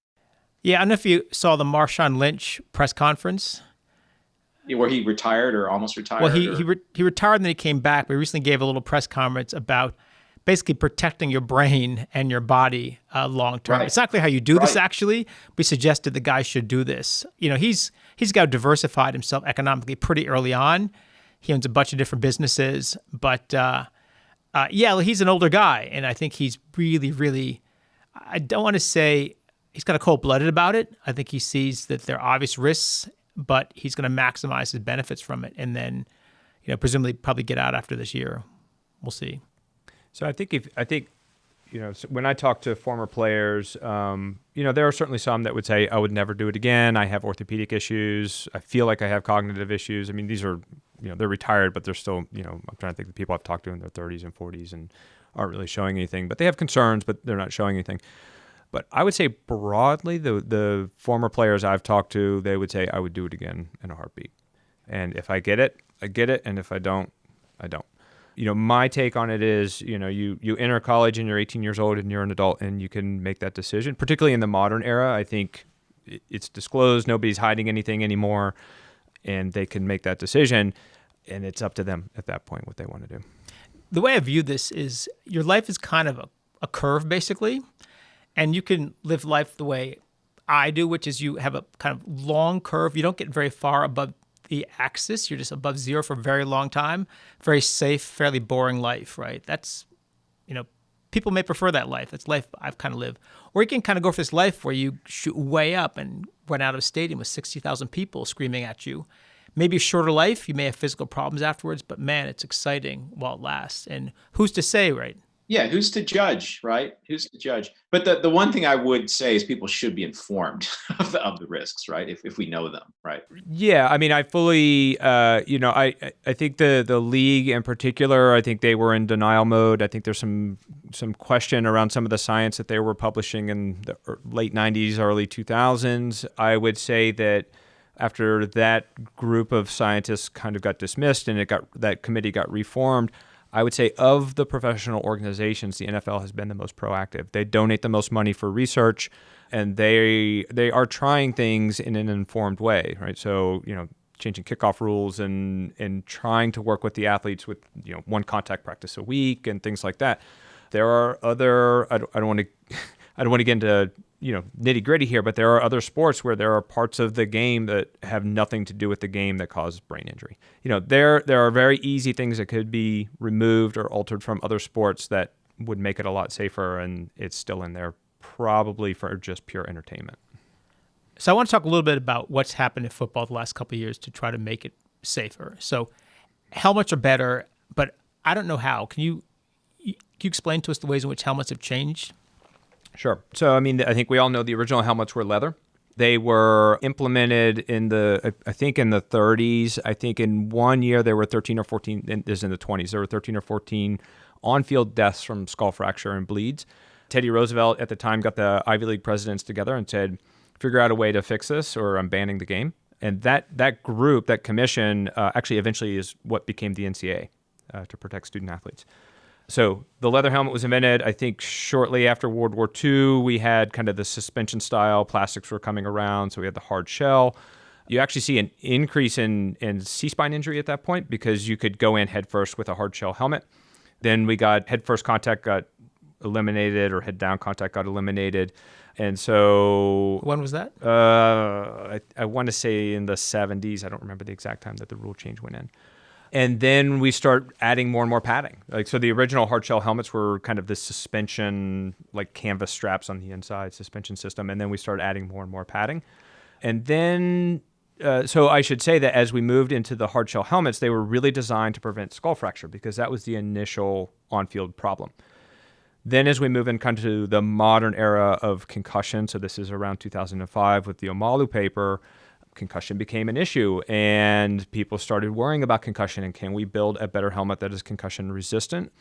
Yeah, I don't know if you saw the Marshawn Lynch press conference. Where he retired or almost retired? Well, he retired and then he came back, but he recently gave a little press conference about basically protecting your brain and your body long term. Right. It's not clear how you do this, Right. actually. We suggested the guy should do this. He's got diversified himself economically pretty early on. He owns a bunch of different businesses, but he's an older guy, and I think he's really, really, I don't want to say he's kind of cold-blooded about it. I think he sees that there are obvious risks, but he's going to maximize his benefits from it, and then, presumably probably get out after this year. We'll see. So I think when I talk to former players, there are certainly some that would say, I would never do it again. I have orthopedic issues. I feel like I have cognitive issues. I mean, these are, they're retired, but they're still, I'm trying to think of the people I've talked to in their 30s and 40s and aren't really showing anything. But they have concerns, but they're not showing anything. But I would say broadly, the former players I've talked to, they would say, I would do it again in a heartbeat. And if I get it, I get it. And if I don't, I don't. My take on it is, you enter college and you're 18 years old and you're an adult and you can make that decision, particularly in the modern era. I think it's disclosed. Nobody's hiding anything anymore, and they can make that decision, and it's up to them at that point what they want to do. The way I view this is your life is kind of a curve, basically, and you can live life the way I do, which is you have a kind of long curve. You don't get very far above the axis. You're just above zero for a very long time. Very safe, fairly boring life, right? That's, people may prefer that life. That's life I've kind of lived. Or you can kind of go for this life where you shoot way up and run out of a stadium with 60,000 people screaming at you. Maybe a shorter life. You may have physical problems afterwards, but man, it's exciting while it lasts. And who's to say, right? Yeah, who's to judge, right? Who's to judge? But the one thing I would say is people should be informed of the risks, right? If we know them, right? Yeah, I mean, I fully, I think the league in particular, I think they were in denial mode. I think there's some question around some of the science that they were publishing in the late 90s, early 2000s. I would say that after that group of scientists kind of got dismissed and that committee got reformed, I would say of the professional organizations, the NFL has been the most proactive. They donate the most money for research, and they are trying things in an informed way, right? So, changing kickoff rules and trying to work with the athletes with, one contact practice a week and things like that. There are other, I don't want to get into nitty gritty here, but there are other sports where there are parts of the game that have nothing to do with the game that cause brain injury. There are very easy things that could be removed or altered from other sports that would make it a lot safer, and it's still in there probably for just pure entertainment. So I want to talk a little bit about what's happened in football the last couple of years to try to make it safer. So helmets are better, but I don't know how. Can you explain to us the ways in which helmets have changed? Sure. So, I mean, I think we all know the original helmets were leather. They were implemented in the 30s. I think in one year there were 13 or 14, this is in the 20s, there were 13 or 14 on-field deaths from skull fracture and bleeds. Teddy Roosevelt at the time got the Ivy League presidents together and said, figure out a way to fix this or I'm banning the game. And that group, that commission, actually eventually is what became the NCAA to protect student athletes. So the leather helmet was invented, I think, shortly after World War II. We had kind of the suspension style. Plastics were coming around, so we had the hard shell. You actually see an increase in C-spine injury at that point because you could go in head first with a hard shell helmet. Then we got head first contact got eliminated or head down contact got eliminated. And so... When was that? I want to say in the 70s. I don't remember the exact time that the rule change went in. And then we start adding more and more padding. So the original hard shell helmets were kind of this suspension, like canvas straps on the inside suspension system. And then we started adding more and more padding. And then, so I should say that as we moved into the hard shell helmets, they were really designed to prevent skull fracture because that was the initial on-field problem. Then as we move into the modern era of concussion, so this is around 2005 with the Omalu paper, concussion became an issue and people started worrying about concussion and can we build a better helmet that is concussion resistant?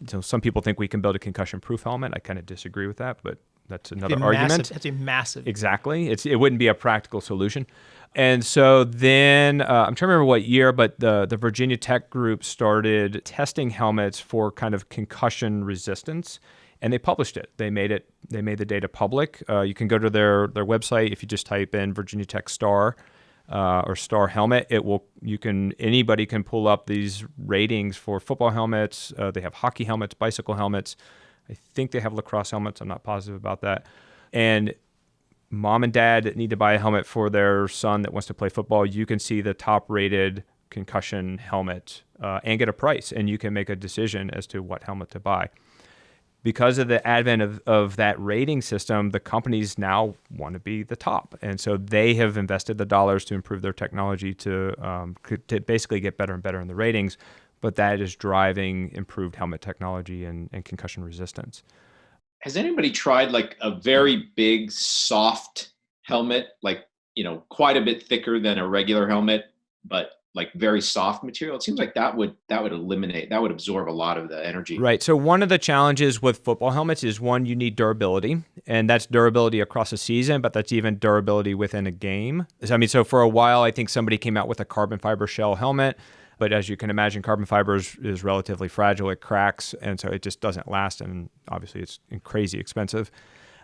So some people think we can build a concussion proof helmet. I kind of disagree with that, but that's another argument. It's a massive. Exactly. It wouldn't be a practical solution. And so then I'm trying to remember what year, but the Virginia Tech group started testing helmets for kind of concussion resistance. and they published it. They made the data public. You can go to their website. If you just type in Virginia Tech STAR or STAR helmet, anybody can pull up these ratings for football helmets. They have hockey helmets, bicycle helmets. I think they have lacrosse helmets. I'm not positive about that. And mom and dad that need to buy a helmet for their son that wants to play football, you can see the top-rated concussion helmet and get a price, and you can make a decision as to what helmet to buy. Because of the advent of that rating system, the companies now want to be the top. And so they have invested the dollars to improve their technology to basically get better and better in the ratings, but that is driving improved helmet technology and concussion resistance. Has anybody tried like a very big soft helmet, like, quite a bit thicker than a regular helmet, but like very soft material? It seems like that would absorb a lot of the energy. Right. So one of the challenges with football helmets is, one, you need durability, and that's durability across a season, but that's even durability within a game. So for a while, I think somebody came out with a carbon fiber shell helmet, but as you can imagine, carbon fiber is relatively fragile. It cracks, and so it just doesn't last, and obviously it's crazy expensive.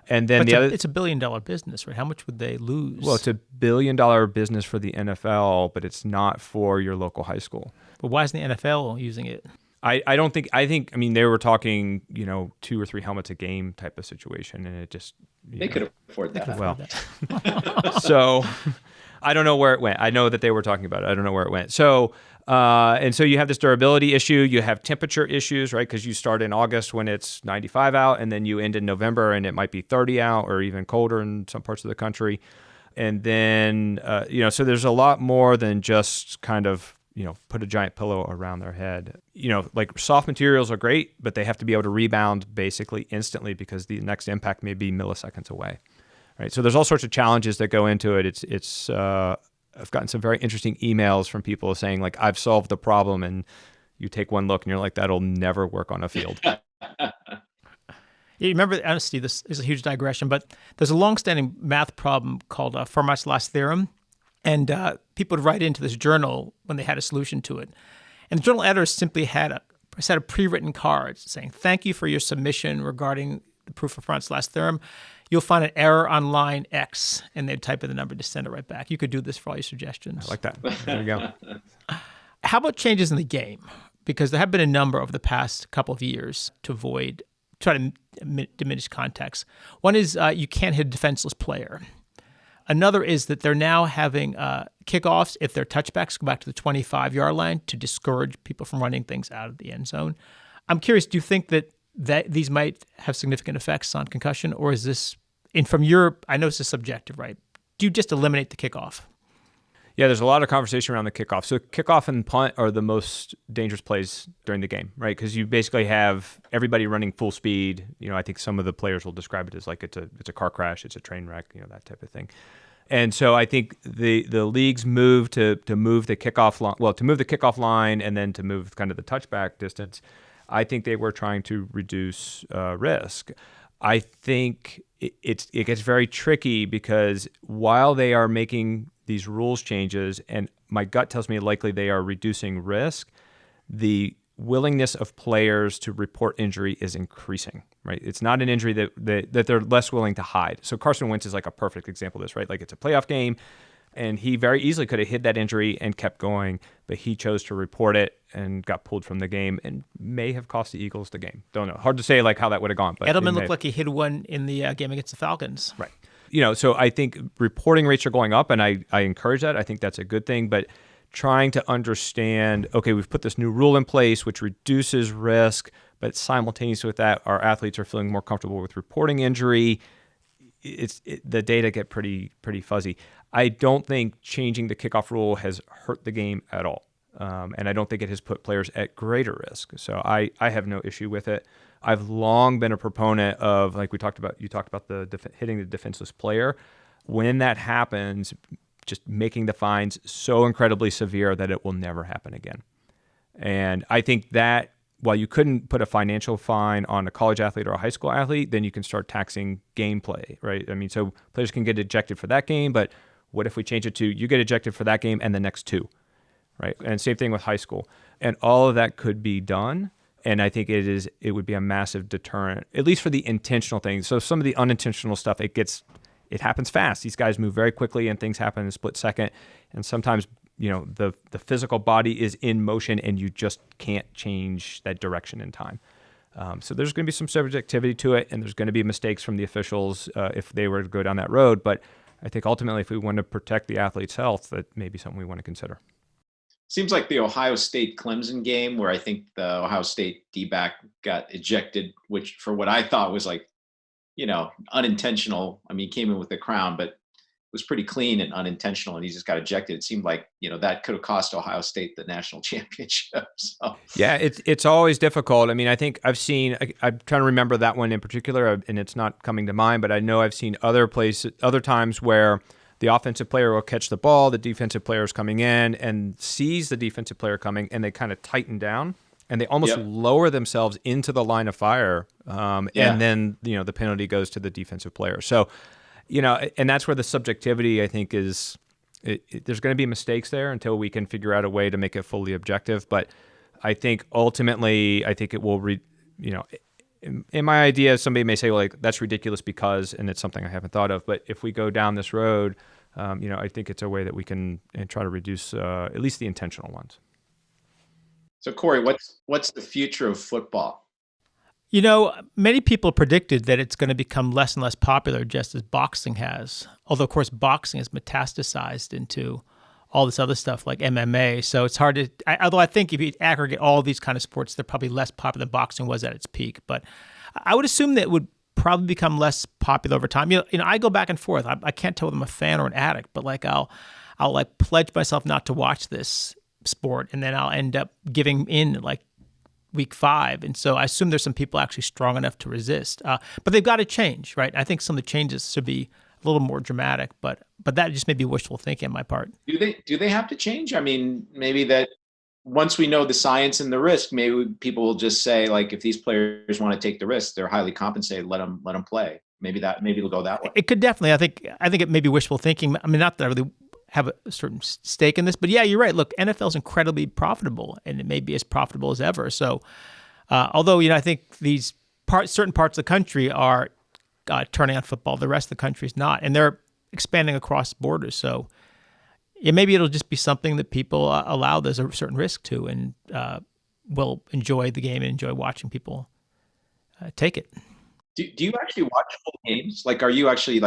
And then it's a $1 billion business, right? How much would they lose? Well, it's a $1 billion business for the NFL, but it's not for your local high school. But why isn't the NFL using it? I think they were talking, 2 or 3 helmets a game type of situation, and it just... They could afford that. Well, so I don't know where it went. I know that they were talking about it. I don't know where it went. So, and so you have this durability issue. You have temperature issues, right? Because you start in August when it's 95 out, and then you end in November and it might be 30 out or even colder in some parts of the country. And then, so there's a lot more than just kind of, put a giant pillow around their head. Like soft materials are great, but they have to be able to rebound basically instantly because the next impact may be milliseconds away. Right. So there's all sorts of challenges that go into it. I've gotten some very interesting emails from people saying, like, I've solved the problem, and you take one look and you're like, that'll never work on a field. You remember, honestly, this is a huge digression, but there's a longstanding math problem called Fermat's last theorem, and people would write into this journal when they had a solution to it. And the journal editors simply had a set of pre-written cards saying, thank you for your submission regarding the proof of Fermat's last theorem. You'll find an error on line X, and they'd type in the number to send it right back. You could do this for all your suggestions. I like that. There you go. How about changes in the game? Because there have been a number over the past couple of years to try to diminish context. One is you can't hit a defenseless player. Another is that they're now having kickoffs, if they're touchbacks, go back to the 25-yard line to discourage people from running things out of the end zone. I'm curious, do you think that these might have significant effects on concussion, or is this, and from your, I know this is subjective, right? Do you just eliminate the kickoff? Yeah, there's a lot of conversation around the kickoff. So kickoff and punt are the most dangerous plays during the game, right? Because you basically have everybody running full speed. I think some of the players will describe it as like it's a car crash, it's a train wreck, that type of thing. And so I think the league's move to move the kickoff line, to move the kickoff line and then to move kind of the touchback distance, I think they were trying to reduce risk. I think it gets very tricky because while they are making these rules changes, and my gut tells me likely they are reducing risk, the willingness of players to report injury is increasing, right? It's not an injury that they're less willing to hide. So Carson Wentz is like a perfect example of this, right? Like it's a playoff game, and he very easily could have hid that injury and kept going, but he chose to report it and got pulled from the game and may have cost the Eagles the game. Don't know. Hard to say like how that would have gone. But Edelman looked like he hid one in the game against the Falcons. Right. So I think reporting rates are going up, and I encourage that. I think that's a good thing, but trying to understand, okay, we've put this new rule in place which reduces risk, but simultaneous with that, our athletes are feeling more comfortable with reporting injury. The data get pretty fuzzy. I don't think changing the kickoff rule has hurt the game at all. And I don't think it has put players at greater risk. So I have no issue with it. I've long been a proponent of, like you talked about hitting the defenseless player. When that happens, just making the fines so incredibly severe that it will never happen again. And I think that while you couldn't put a financial fine on a college athlete or a high school athlete, then you can start taxing gameplay, right? So players can get ejected for that game, but what if we change it to you get ejected for that game and the next 2, right? And same thing with high school. And all of that could be done. And I think it would be a massive deterrent, at least for the intentional things. So some of the unintentional stuff, it happens fast. These guys move very quickly and things happen in a split second. And sometimes, the physical body is in motion and you just can't change that direction in time. So there's going to be some subjectivity to it, and there's going to be mistakes from the officials if they were to go down that road. But I think ultimately, if we want to protect the athlete's health, that may be something we want to consider. Seems like the Ohio State Clemson game where I think the Ohio State D-back got ejected, which for what I thought was like, unintentional. I mean, he came in with the crown, but was pretty clean and unintentional, and he just got ejected. It seemed like, that could have cost Ohio State the national championship. So. Yeah, it's always difficult. I mean, I think I'm trying to remember that one in particular, and it's not coming to mind, but I know I've seen other times where the offensive player will catch the ball, the defensive player is coming in and sees the defensive player coming, and they kind of tighten down, and they almost lower themselves into the line of fire, and then, the penalty goes to the defensive player. So, and that's where the subjectivity, I think, is there's going to be mistakes there until we can figure out a way to make it fully objective. But I think ultimately, it will, in my idea, somebody may say, well, that's ridiculous because, and it's something I haven't thought of. But if we go down this road, I think it's a way that we can try to reduce at least the intentional ones. So, Corey, what's the future of football? Many people predicted that it's going to become less and less popular, just as boxing has. Although, of course, boxing has metastasized into all this other stuff like MMA. So it's hard to, although I think if you aggregate all these kind of sports, they're probably less popular than boxing was at its peak. But I would assume that it would probably become less popular over time. I go back and forth. I can't tell whether I'm a fan or an addict, but I'll pledge myself not to watch this sport, and then I'll end up giving in week 5. And so I assume there's some people actually strong enough to resist. But they've got to change, right? I think some of the changes should be a little more dramatic, but that just may be wishful thinking on my part. Do they have to change? I mean, maybe that once we know the science and the risk, maybe people will just say, if these players want to take the risk, they're highly compensated, let them play. Maybe it'll go that way. It could definitely. I think it may be wishful thinking. I mean, not that I really have a certain stake in this, but yeah, you're right. Look, NFL is incredibly profitable, and it may be as profitable as ever. So, although I think these certain parts of the country are turning on football, the rest of the country is not, and they're expanding across borders. So, yeah, maybe it'll just be something that people allow there's a certain risk to, and will enjoy the game and enjoy watching people take it. Do you actually watch full games? Are you actually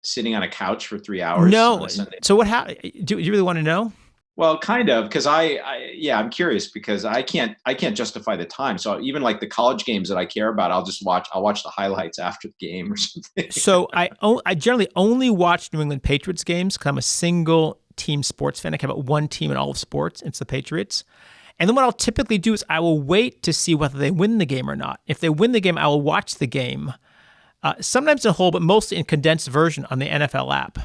sitting on a couch for 3 hours? No. So what happened? Do you really want to know? Well, kind of, because I'm curious because I can't justify the time. So even the college games that I care about, I'll watch the highlights after the game or something. So I generally only watch New England Patriots games because I'm a single team sports fan. I care about one team in all of sports. It's the Patriots. And then what I'll typically do is I will wait to see whether they win the game or not. If they win the game, I will watch the game. Sometimes in whole, but mostly in condensed version on the NFL app.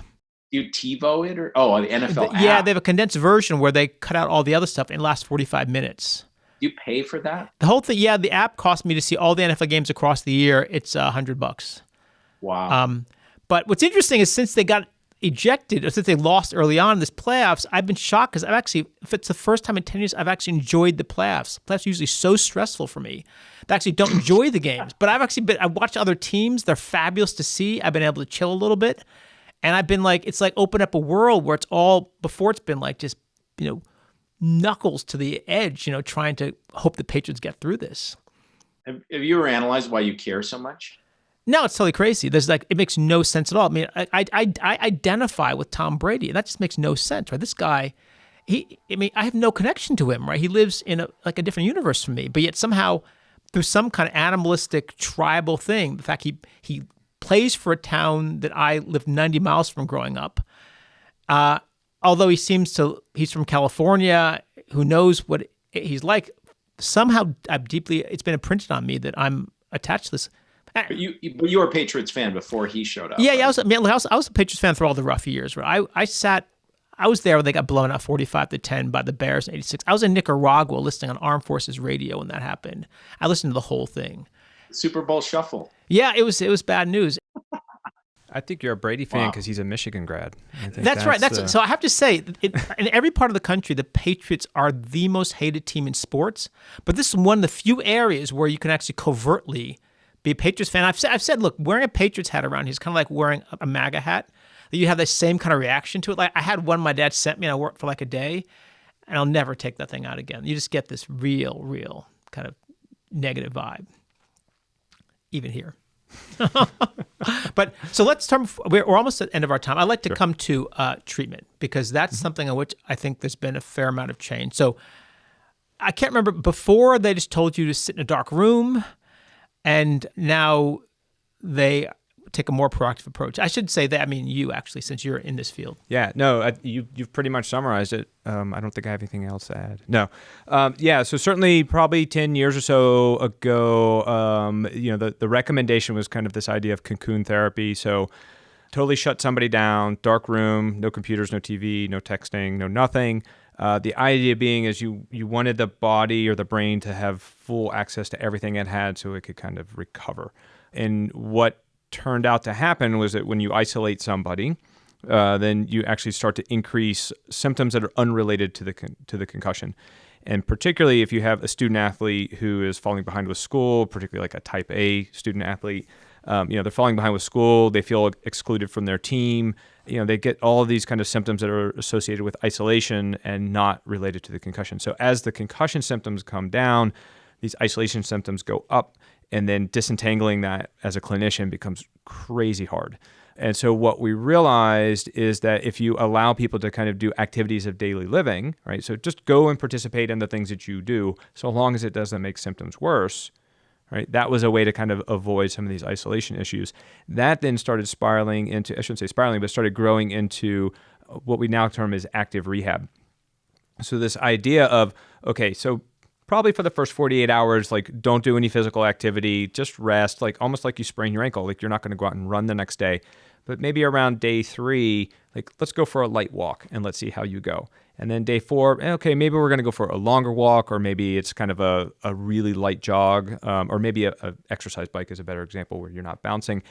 You TiVo it the NFL app? Yeah, they have a condensed version where they cut out all the other stuff and it lasts 45 minutes. Do you pay for that? The whole thing, yeah, the app cost me to see all the NFL games across the year. It's $100. Wow. But what's interesting is since they got ejected, or since they lost early on in this playoffs, I've been shocked because if it's the first time in 10 years, I've actually enjoyed the playoffs. Playoffs are usually so stressful for me. I actually don't enjoy the games, but I've watched other teams. They're fabulous to see. I've been able to chill a little bit. And I've been it's open up a world where before it's been just, knuckles to the edge, trying to hope the Patriots get through this. Have you ever analyzed why you care so much? No, it's totally crazy. There's it makes no sense at all. I mean, I identify with Tom Brady, and that just makes no sense, right? This guy, I have no connection to him, right? He lives in a different universe from me, but yet somehow through some kind of animalistic tribal thing, the fact he plays for a town that I lived 90 miles from growing up. Although he's from California, who knows what he's like. Somehow it's been imprinted on me that I'm attached to this. But you were a Patriots fan before he showed up. Yeah, right? yeah. I was a Patriots fan through all the rough years. Right? I was there when they got blown out 45-10 by the Bears in '86. I was in Nicaragua listening on Armed Forces Radio when that happened. I listened to the whole thing. Super Bowl shuffle. Yeah, it was bad news. I think you're a Brady fan Wow. because he's a Michigan grad. I think That's right. the- So I have to say, in every part of the country, the Patriots are the most hated team in sports. But this is one of the few areas where you can actually covertly be a Patriots fan. I've said, look, wearing a Patriots hat around here is kind of like wearing a MAGA hat. That you have the same kind of reaction to it. Like I had one my dad sent me, and I wore it for like a day, and I'll never take that thing out again. You just get this real kind of negative vibe, even here. But so let's turn. We're almost at the end of our time. I'd like to come to treatment because that's something on which I think there's been a fair amount of change. So I can't remember before they just told you to sit in a dark room, and now they take a more proactive approach. I should say that. I mean, you actually, since you're in this field. Yeah, no, you've pretty much summarized it. I don't think I have anything else to add. No. Yeah, so certainly probably 10 years or so ago, the recommendation was kind of this idea of cocoon therapy. So totally shut somebody down, dark room, no computers, no TV, no texting, no nothing. The idea being is you wanted the body or the brain to have full access to everything it had so it could kind of recover. And what turned out to happen was that when you isolate somebody, then you actually start to increase symptoms that are unrelated to the concussion. And particularly if you have a student athlete who is falling behind with school, particularly like a type A student athlete, they're falling behind with school, they feel excluded from their team, they get all of these kind of symptoms that are associated with isolation and not related to the concussion. So as the concussion symptoms come down, these isolation symptoms go up, and then disentangling that as a clinician becomes crazy hard. And so what we realized is that if you allow people to kind of do activities of daily living, right? So just go and participate in the things that you do, so long as it doesn't make symptoms worse, right? That was a way to kind of avoid some of these isolation issues. That then started spiraling into, I shouldn't say spiraling, but started growing into what we now term as active rehab. So this idea of, okay, so probably for the first 48 hours, like don't do any physical activity, just rest, like almost like you sprain your ankle, like you're not going to go out and run the next day. But maybe around day 3, like let's go for a light walk and let's see how you go. And then day 4, okay, maybe we're going to go for a longer walk, or maybe it's kind of a really light jog, or maybe a exercise bike is a better example where you're not bouncing.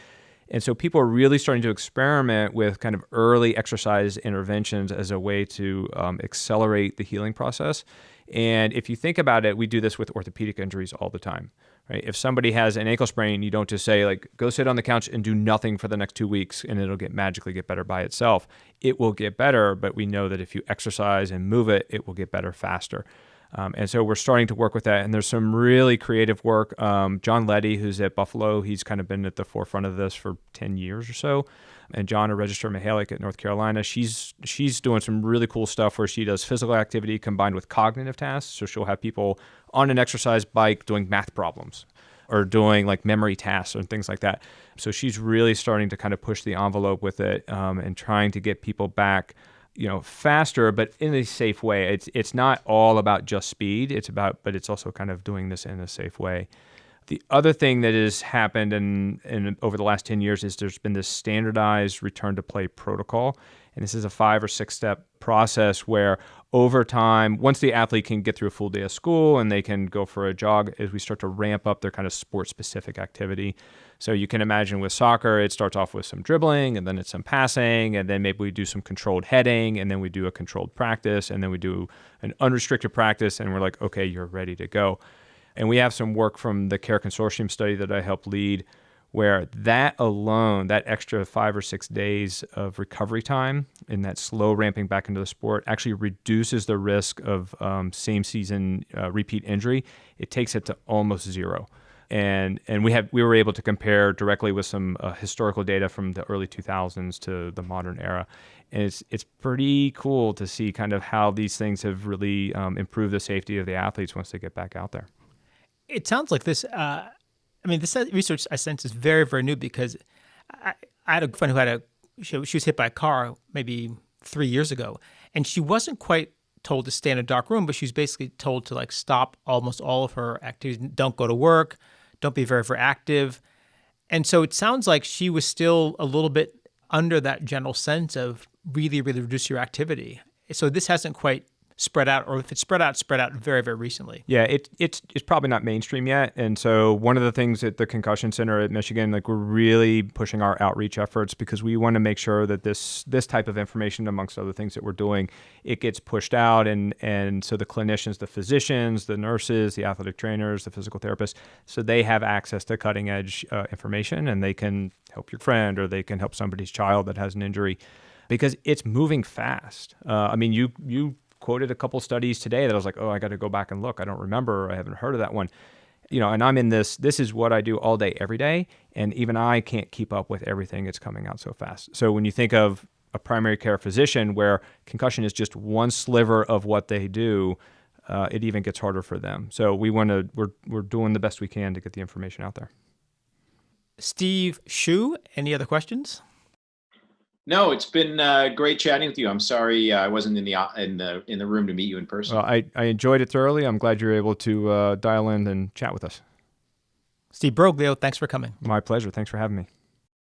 And so people are really starting to experiment with kind of early exercise interventions as a way to accelerate the healing process. And if you think about it, we do this with orthopedic injuries all the time, right? If somebody has an ankle sprain, you don't just say like, go sit on the couch and do nothing for the next 2 weeks and it'll magically get better by itself. It will get better, but we know that if you exercise and move it, it will get better faster. And so we're starting to work with that. And there's some really creative work. John Leddy, who's at Buffalo, he's kind of been at the forefront of this for 10 years or so. And John, a registered Mahalik at North Carolina, she's doing some really cool stuff where she does physical activity combined with cognitive tasks. So she'll have people on an exercise bike doing math problems or doing like memory tasks and things like that. So she's really starting to kind of push the envelope with it and trying to get people back faster, but in a safe way. It's not all about just speed. But it's also kind of doing this in a safe way. The other thing that has happened in over the last 10 years is there's been this standardized return to play protocol. And this is a 5 or 6 step process where over time, once the athlete can get through a full day of school and they can go for a jog, as we start to ramp up their kind of sport specific activity. So you can imagine with soccer, it starts off with some dribbling and then it's some passing, and then maybe we do some controlled heading, and then we do a controlled practice, and then we do an unrestricted practice, and we're like, okay, you're ready to go. And we have some work from the CARE Consortium study that I helped lead, where that alone, that extra 5 or 6 days of recovery time and that slow ramping back into the sport actually reduces the risk of same season repeat injury. It takes it to almost zero. And we were able to compare directly with some historical data from the early 2000s to the modern era. And it's pretty cool to see kind of how these things have really improved the safety of the athletes once they get back out there. It sounds like this. This research I sense is very, very new, because I had a friend who she was hit by a car maybe 3 years ago, and she wasn't quite told to stay in a dark room, but she was basically told to like stop almost all of her activities. Don't go to work. Don't be very, very active. And so it sounds like she was still a little bit under that general sense of really, really reduce your activity. So this hasn't quite spread out, or if it's spread out very, very recently? Yeah, it's probably not mainstream yet. And so one of the things at the Concussion Center at Michigan, like we're really pushing our outreach efforts because we want to make sure that this type of information, amongst other things that we're doing, it gets pushed out. And so the clinicians, the physicians, the nurses, the athletic trainers, the physical therapists, so they have access to cutting edge information, and they can help your friend or they can help somebody's child that has an injury, because it's moving fast. I mean, you quoted a couple studies today that I was like, oh, I got to go back and look. I don't remember. I haven't heard of that one. And I'm in this is what I do all day, every day. And even I can't keep up with everything that's coming out so fast. So when you think of a primary care physician where concussion is just one sliver of what they do, it even gets harder for them. So we're doing the best we can to get the information out there. Steve Shu, any other questions? No, it's been great chatting with you. I'm sorry I wasn't in the room to meet you in person. Well, I enjoyed it thoroughly. I'm glad you're able to dial in and chat with us. Steve Broglio, thanks for coming. My pleasure. Thanks for having me.